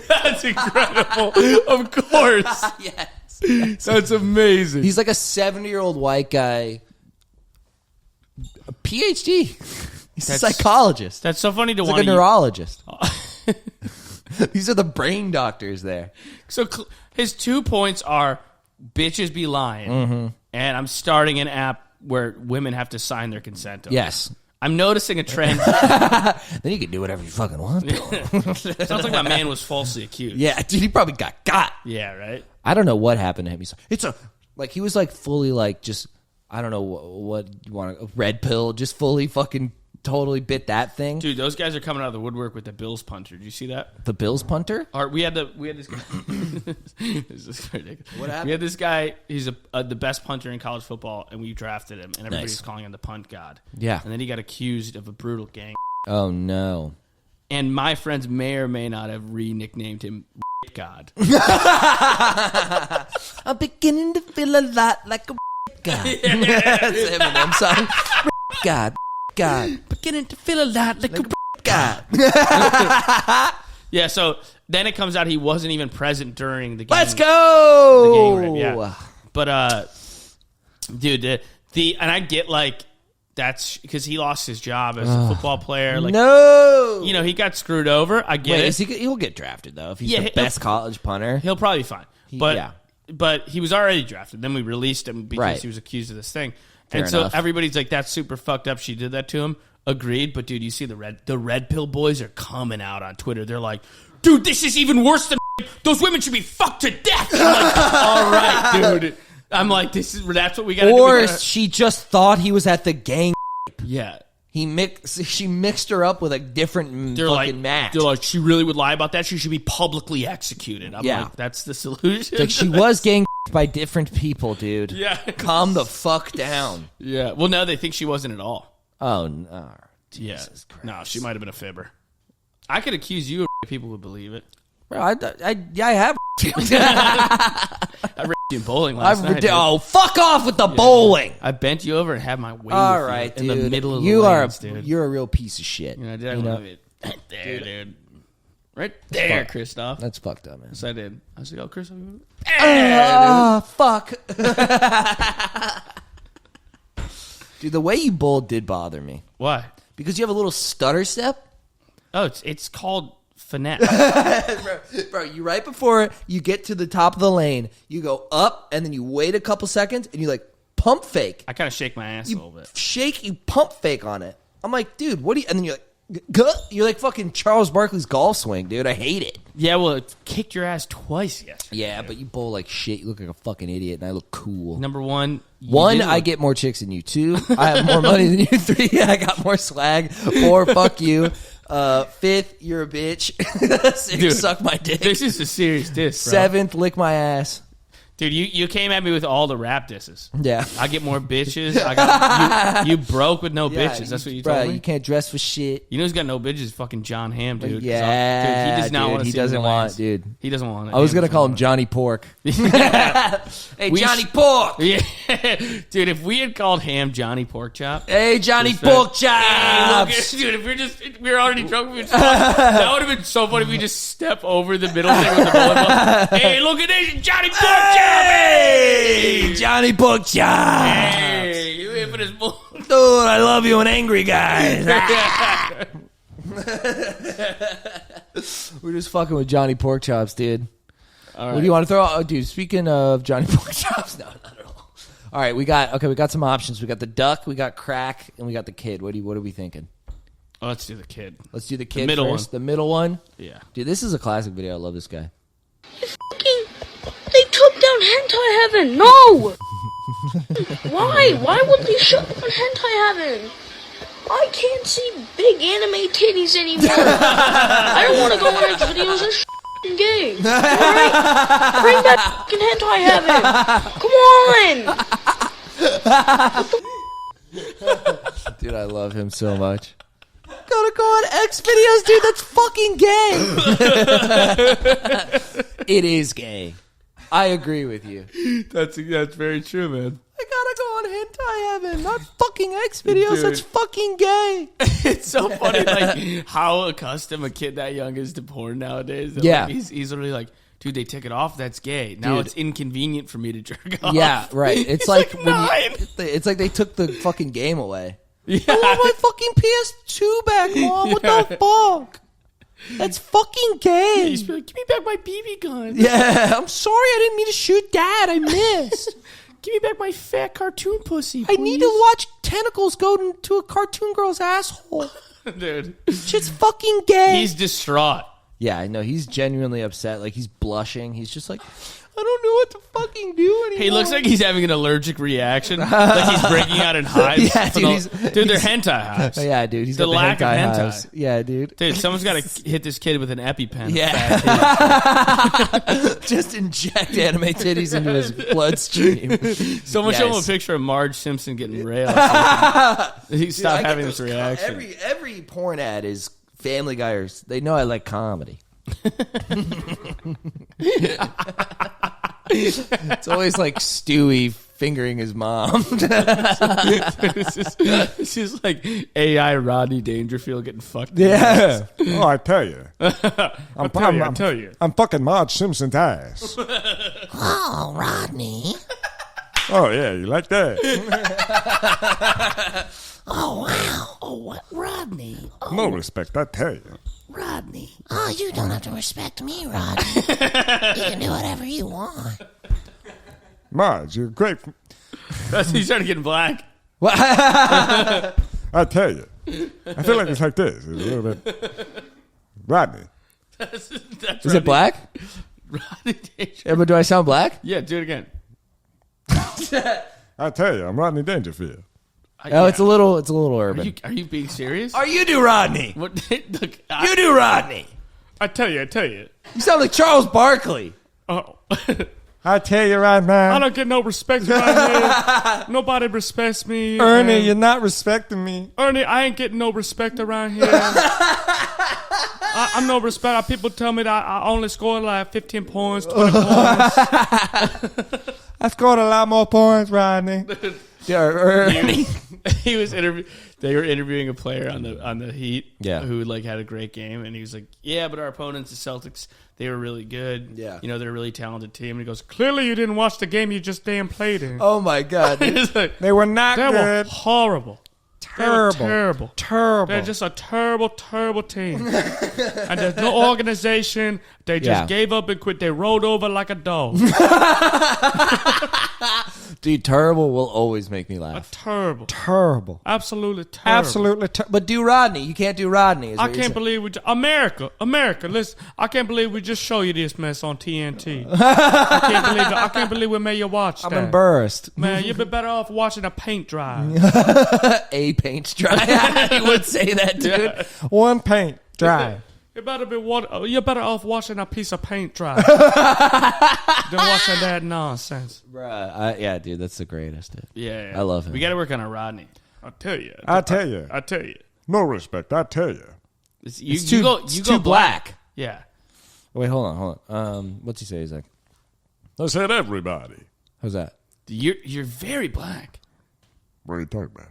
That's incredible. Of course. Yes. That's amazing. He's like a 70-year-old white guy. A PhD. He's a psychologist. That's so funny to He's want like a neurologist. These are the brain doctors there. So his 2 points are bitches be lying, and I'm starting an app where women have to sign their consent. Yes. I'm noticing a trend. Then you can do whatever you fucking want. Sounds like my man was falsely accused. Yeah, dude, he probably got. Yeah, right? I don't know what happened to him. He was like fully like just, I don't know what you want, a red pill, just fully fucking totally bit that thing. Dude, those guys are coming out of the woodwork with the Bills punter. Did you see that? The Bills punter? We had this guy. This is ridiculous. What happened? We had this guy. He's the best punter in college football, and we drafted him, and everybody's calling him the punt god. Yeah. And then he got accused of a brutal gang. Oh, no. And my friends may or may not have re-nicknamed him Rape God. I'm beginning to feel a lot like a god. That's Eminem's song. God. Beginning to feel a lot like a God. Yeah, so then it comes out he wasn't even present during the game. Let's go! The gang rape, yeah. But, dude, and I get, like, that's because he lost his job as a football player. Like, no! You know, he got screwed over. I get it. He'll get drafted, though, if he's the best college punter. He'll probably be fine. But he was already drafted. Then we released him because he was accused of this thing. Fair so enough. everybody's like, that's super fucked up. She did that to him. Agreed. But, dude, you see the red pill boys are coming out on Twitter. They're like, dude, this is even worse than those women should be fucked to death. I'm like, all right, dude. I'm like, that's what we got to do. Or she just thought he was at the gang. Yeah. She mixed her up with a different fucking match. They're like, she really would lie about that. She should be publicly executed. I'm like, that's the solution. Like, she was gang by different people, dude. Yeah. Calm the fuck down. Yeah. Well, no, they think she wasn't at all. Oh, no. Jesus Christ. No, she might have been a fibber. I could accuse you of people would believe it. Bro, I have. I raped you in bowling last night. Oh, fuck off with the bowling. I bent you over and had my way all with right, you dude. in the middle of the lanes, dude. You're a real piece of shit. I did. I love it. Right there, dude. Right there, Christoph. That's fucked up, man. Yes, I did. I was like, oh, Christoph. Fuck. Dude, the way you bowled did bother me. Why? Because you have a little stutter step. Oh, it's called finesse. Bro, you right before you get to the top of the lane, you go up, and then you wait a couple seconds, and you like pump fake. I kind of shake my ass a little bit. You pump fake on it. I'm like, dude, what do you? And then you're like, you're like fucking Charles Barkley's golf swing, dude. I hate it. Yeah, well, it kicked your ass twice yesterday. Yeah, but you bowl like shit. You look like a fucking idiot, and I look cool. Number one, I get more chicks than you. 2, I have more money than you. 3, I got more swag. 4, fuck you. 5th, you're a bitch. 6, dude, suck my dick. This is a serious diss, bro. 7th, lick my ass. Dude, you came at me with all the rap disses. Yeah. I get more bitches. You broke with no bitches. That's what you told me. You can't dress for shit. You know who's got no bitches? Fucking Jon Hamm, dude. Yeah. Dude, he does not want to see He doesn't want, dude. He doesn't want it. I was going to call him Johnny Pork. Hey, Johnny Pork. Yeah. Dude, if we had called Ham Johnny Pork Chop. Hey, Johnny Pork Chop. Hey, dude, if we're already drunk, that would have been so funny if we just step over the middle thing with the bowling ball. Hey, look at this, Johnny Pork Chop. Hey, Johnny Pork Chop. Hey, you infamous bull. Dude, I love you, an angry guy. We're just fucking with Johnny Pork Chops, dude. All right. What do you want to throw out? Oh, dude, speaking of Johnny Pork Chops, no, not at all. All right, we got some options. We got the duck, we got crack, and we got the kid. What are we thinking? Oh, let's do the kid. Let's do the kid middle first. one. The middle one? Yeah. Dude, this is a classic video. I love this guy. They took down Hentai Heaven. No! Why? Why would they shut down Hentai Heaven? I can't see big anime titties anymore. I don't want to go on its videos. That's f***ing gay. Alright? Bring back f***ing Hentai Heaven. Come on! Dude, I love him so much. Gotta go on X videos, dude. That's fucking gay. It is gay. I agree with you. That's very true, man. I gotta go on Hentai Heaven, not fucking X videos. Dude. That's fucking gay. It's so funny, like how accustomed a kid that young is to porn nowadays. That, Yeah. like, he's literally like, dude, they took it off. That's gay. Now Dude. it's inconvenient for me to jerk off. Yeah, right. It's He's like, like when 9. it's like they took the fucking game away. Yeah. I want my fucking PS2 back, Mom. What the fuck? That's fucking gay. He's like, give me back my BB gun. Yeah, I'm sorry. I didn't mean to shoot Dad. I missed. Give me back my fat cartoon pussy, please. I need to watch tentacles go into a cartoon girl's asshole. Dude. Shit's fucking gay. He's distraught. Yeah, I know. He's genuinely upset. Like, he's blushing. He's just like, I don't know what to fucking do anymore. He looks like he's having an allergic reaction. Like he's breaking out in hives. Yeah, dude, Dude, they're hentai hives. Yeah, dude. He's The got the lack of hentai hentai. hives. Yeah, dude. Dude, someone's got to hit this kid with an EpiPen. Yeah. Just inject anime titties into his bloodstream. Someone show him a Yes. picture of Marge Simpson getting railed. He stopped having this reaction. Every porn ad is Family Guy or they know I like comedy. It's always like Stewie fingering his mom. This is like AI Rodney Dangerfield getting fucked. Yeah. Oh, I tell you. I tell you. I'm fucking Marge Simpson's ass. Oh, Rodney. Oh, yeah, you like that? Oh, wow. Oh, what? Rodney. Oh, No respect, I tell you. Rodney. Oh, you don't have to respect me, Rodney. You can do whatever you want. Marge, you're great. He's trying to get black. I tell you. I feel like it's like this. It's a little bit. Rodney, That's Is it black? Rodney Dangerfield. Yeah, but do I sound black? Yeah, do it again. I tell you, I'm Rodney Dangerfield. Oh, it's a little urban. Are you being serious? Are you do Rodney? What? Look, You do Rodney. I tell you. You sound like Charles Barkley. Oh. I tell you right now, I don't get no respect around here. Nobody respects me. Ernie, you're not respecting me. Ernie, I ain't getting no respect around here. I'm no respect. People tell me that I only scored like 15 points, 20 points. I scored a lot more points, Rodney. He was they were interviewing a player on the Heat, who like had a great game, and he was like, "Yeah, but our opponents, the Celtics, they were really good. Yeah, you know, they're a really talented team." And he goes, "Clearly, you didn't watch the game. You just damn played in." Oh my god, like, they were not they good. Were horrible. Terrible. They're just a terrible team. And there's no organization. They just gave up and quit. They rolled over like a dog. Dude, terrible will always make me laugh. Terrible. Absolutely terrible. But do Rodney. You can't do Rodney. I can't believe America, listen, I can't believe we just show you this mess on TNT. I can't believe we made you watch that. I'm embarrassed. Man, you'd be better off watching a paint dry. A paint dry. You would say that, dude. Yeah. One paint dry. You're better off watching a piece of paint dry than watching that nonsense. Bruh, yeah, dude, that's the greatest, dude. Yeah. I love him. We got to work on a Rodney. I'll tell you. I tell you. No respect, I tell you. You go black. Yeah. Wait, hold on. What's he say? He's like, I said everybody. How's that? You're very black. What are you talking about?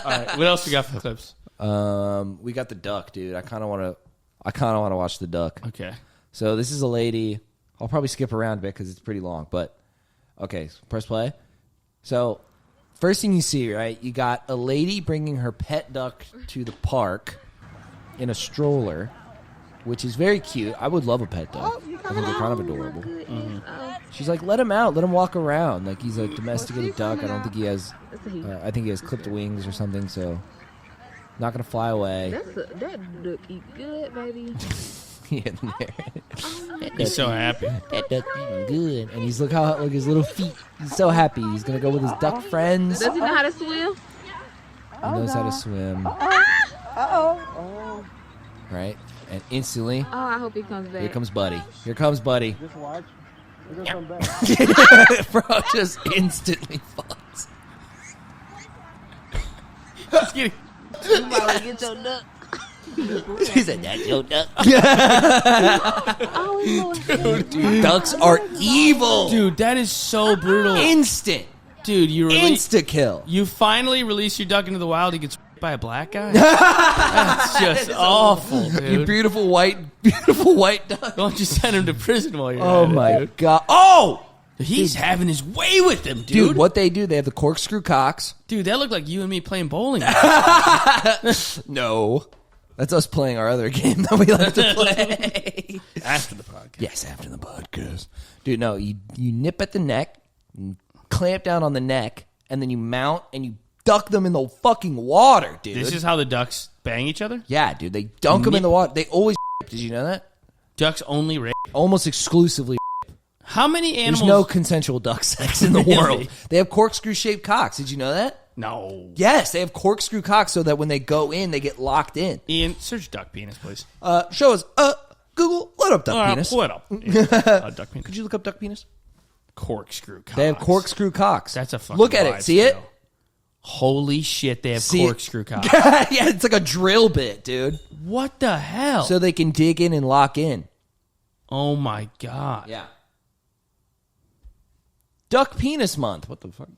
All right, what else you got for clips? We got the duck, dude. I kind of want to watch the duck. Okay. So this is a lady. I'll probably skip around a bit because it's pretty long. But okay, press play. So first thing you see, right? You got a lady bringing her pet duck to the park in a stroller, which is very cute. I would love a pet duck. I think they're kind of adorable. Mm-hmm. She's like, let him out, let him walk around. Like he's a domesticated duck. I don't think he has. I think he has clipped wings or something. So. Not gonna fly away. That duck eat good, baby. He's so happy. That duck eating good, and he's look his little feet. He's so happy. He's gonna go with his duck friends. Does he know how to swim? He knows how to swim. Right, and instantly. Oh, I hope he comes back. Here comes Buddy. Just watch. We're gonna come back. Bro, just instantly fucks. He's getting. You might get your duck. He said, that's your duck. Oh, Dude, ducks are evil. Dude, that is so brutal. Instant. Dude, Insta kill. You finally release your duck into the wild. He gets by a black guy. That's just awful, dude. You beautiful white duck. Don't you send him to prison while you're Oh at it, my dude. god. Oh! He's having his way with them, dude. Dude, what they do, they have the corkscrew cocks. Dude, that looked like you and me playing bowling. No. That's us playing our other game that we like to play. After the podcast. Yes, after the podcast. Dude, no, you nip at the neck, you clamp down on the neck, and then you mount and you duck them in the fucking water, dude. This is how the ducks bang each other? Yeah, dude, they dunk them in the water. They always Did you know that? Ducks only rape. Almost exclusively. How many animals? There's no consensual duck sex in the world. They have corkscrew-shaped cocks. Did you know that? No. Yes, they have corkscrew cocks so that when they go in, they get locked in. Ian, search duck penis, please. Show us. Google, load up duck penis. Pull it up. Duck penis. Could you look up duck penis? Corkscrew cocks. They have corkscrew cocks. That's a fucking Look at it. See it? Holy shit, they have corkscrew cocks. Yeah, it's like a drill bit, dude. What the hell? So they can dig in and lock in. Oh my god. Yeah. Duck penis month. What the fuck?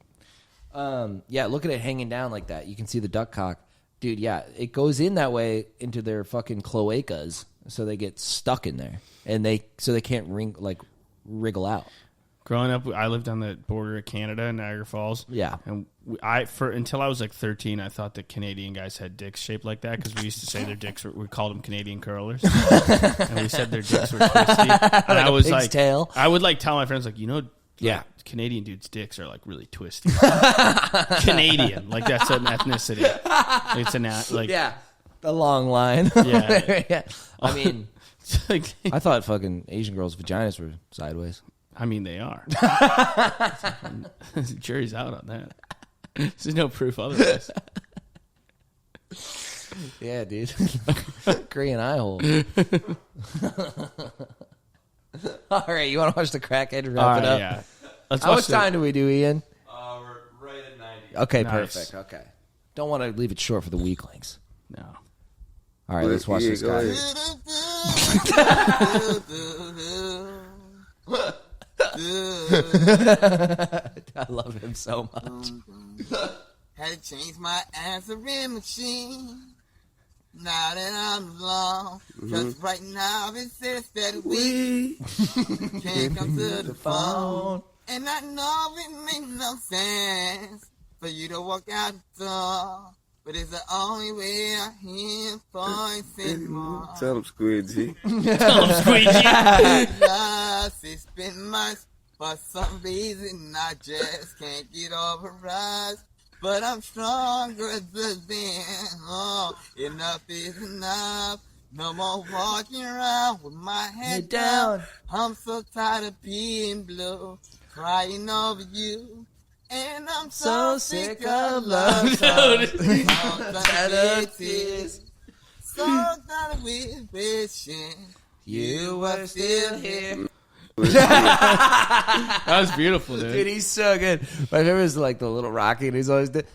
Yeah, look at it hanging down like that. You can see the duck cock. Dude, yeah, it goes in that way into their fucking cloacas, so they get stuck in there. And they can't wriggle out. Growing up, I lived on the border of Canada and Niagara Falls. Yeah. And until I was like 13, I thought that Canadian guys had dicks shaped like that because we used to say their dicks we called them Canadian curlers. And we said their dicks were twisty. And I was like, tail. I would like tell my friends, like, you know, yeah, Canadian dudes' dicks are like really twisty. Canadian, like that's an ethnicity. It's like yeah. The long line. Yeah. Yeah. I mean, Like, I thought fucking Asian girls' vaginas were sideways. I mean, they are. Jury's out on that. There's no proof otherwise. Yeah, dude. Korean eye hole. All right, you want to watch the crackhead wrap All it right, up? yeah. Let's How watch much time do we do, Ian? We're right at 90. Okay, Nice. perfect. Okay. Don't want to leave it short for the weaklings. No. All right, let's watch this guy. I love him so much. Had to change my answering machine. Now that I'm alone, cause right now it says that we can't come to the phone. And I know it makes no sense for you to walk out the door, but it's the only way I hear voice anymore. Tell him, Squidgy. Squeegee. Lost, it's been months, for some reason I just can't get over us. But I'm stronger than oh, enough is enough. No more walking around with my head down. I'm so tired of being blue, crying over you. And I'm so sick of love. So tired of tears. So tired with wishing you were still here. That was beautiful, dude. Dude, he's so good. My favorite is like the little Rocky, and he's always If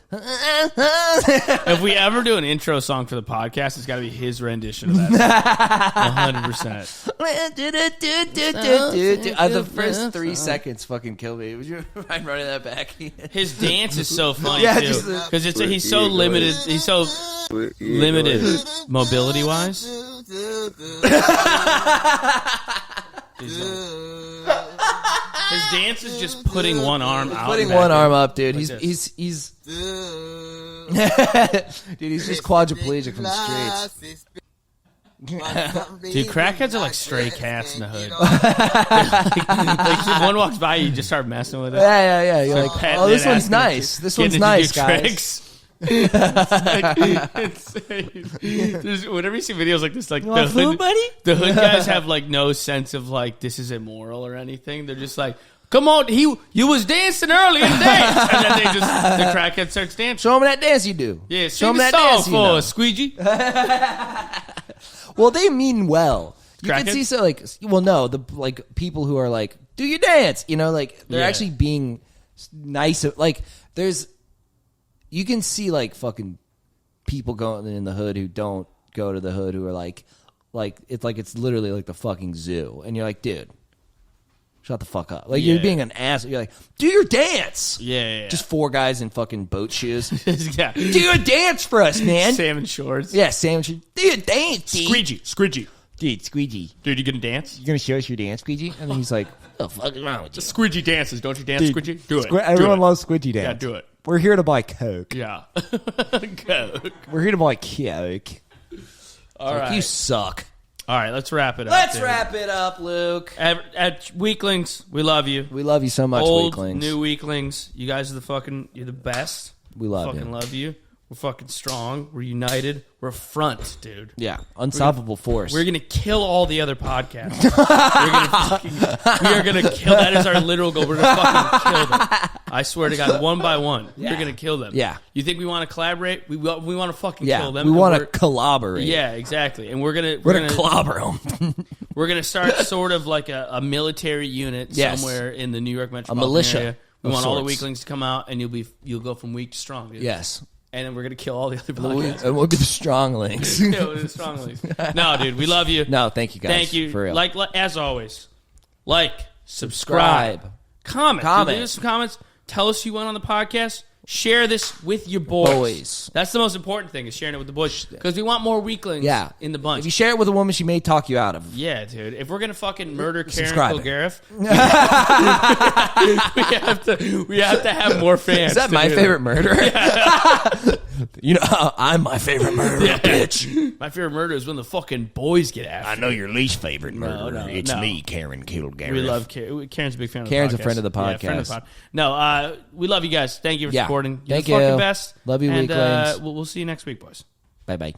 we ever do an intro song for the podcast, it's got to be his rendition of that. 100%. The first 3 seconds fucking kill me. Would you mind running that back? His dance is so funny Yeah, too, just the- because he's so limited. He's so limited mobility wise. His dance is just putting one arm out. Putting and one back arm in. up, dude. Like He's this. dude, he's just quadriplegic from the streets. Dude, crackheads are like stray cats in the hood. Like if one walks by, you just start messing with it. Yeah. You're like, Petting oh, this it, one's asking nice. it, This getting one's it to nice, do guys. tricks. It's like, whenever you see videos like this, like the hood, the hood guys have like no sense of like this is immoral or anything. They're just like, come on, you was dancing earlier, dance, and then the crackhead starts dancing. Show him that dance you do. Yeah, show him sing that the song dance you for know. us, Squeegee. Well, they mean well. You can Crackheads? see so like, well, no, the like people who are like, do your dance, you know, like they're Yeah. actually being nice. Like there's, you can see like fucking people going in the hood who don't go to the hood who are like it's literally like the fucking zoo, and you're like, dude, shut the fuck up. Like Yeah. you're being an ass. You're like, do your dance. Yeah. Just 4 guys in fucking boat shoes. yeah. Do your dance for us, man. Salmon shorts. Yeah, sandwich. Do your dance, dude. Squeegee. Dude, Squeegee. Dude, you gonna dance? You gonna show us your dance, Squeegee? And then he's like, what the fuck is wrong with you? Squeegee dances. Don't you dance, Dude, Squeegee? Do it. Everyone do it. loves Squeegee dance. Yeah, do it. We're here to buy Coke. Yeah. Go. We're here to buy Coke. All right. You suck. All right, let's wrap it up. Let's dude. wrap it up, Luke. At Weeklings, we love you. We love you so much, Old, Weeklings. new Weeklings. You guys are you're the best. We love fucking you. love you. We're fucking strong. We're united. We're front, dude. Yeah, unstoppable force. We're gonna kill all the other podcasts. we are gonna kill. That is our literal goal. We're gonna fucking kill them. I swear to God, one by one, we're gonna kill them. Yeah. You think we want to collaborate? We want to fucking yeah, kill them. we and want to we're- collaborate. Yeah, exactly. And we're gonna clobber them. We're gonna start sort of like a military unit Yes. somewhere in the New York metropolitan militia area. We of want all the sorts. weaklings to come out, and you'll go from weak to strong. Dude. Yes. And then we're gonna kill all the other podcasts. And we'll be the strong links. Yeah, we're the strong links. No, dude, we love you. No, thank you guys. Thank you. For real. Like as always, subscribe, comment. Comment. Leave us some comments. Tell us you went on the podcast. Share this with your boys. That's the most important thing, is sharing it with the boys, because we want more weaklings Yeah. in the bunch. If you share it with a woman, she may talk you out of. Yeah, dude. If we're gonna fucking murder Karen Subscribe. Kilgariff, we have to have more fans. Is that to my do favorite murder? You know, I'm my favorite murderer, Yeah. bitch. My favorite murder is when the fucking boys get after. I know your least favorite murderer. no, it's no. me, Karen Kilgariff. We love Karen. Karen's a big fan of the podcast. Karen's a friend of the Yeah, friend of podcast. the pod. No, we love you guys. Thank you for Yeah. supporting. You're Thank the fucking you. best. Love you, and, weaklings. we'll see you next week, boys. Bye-bye.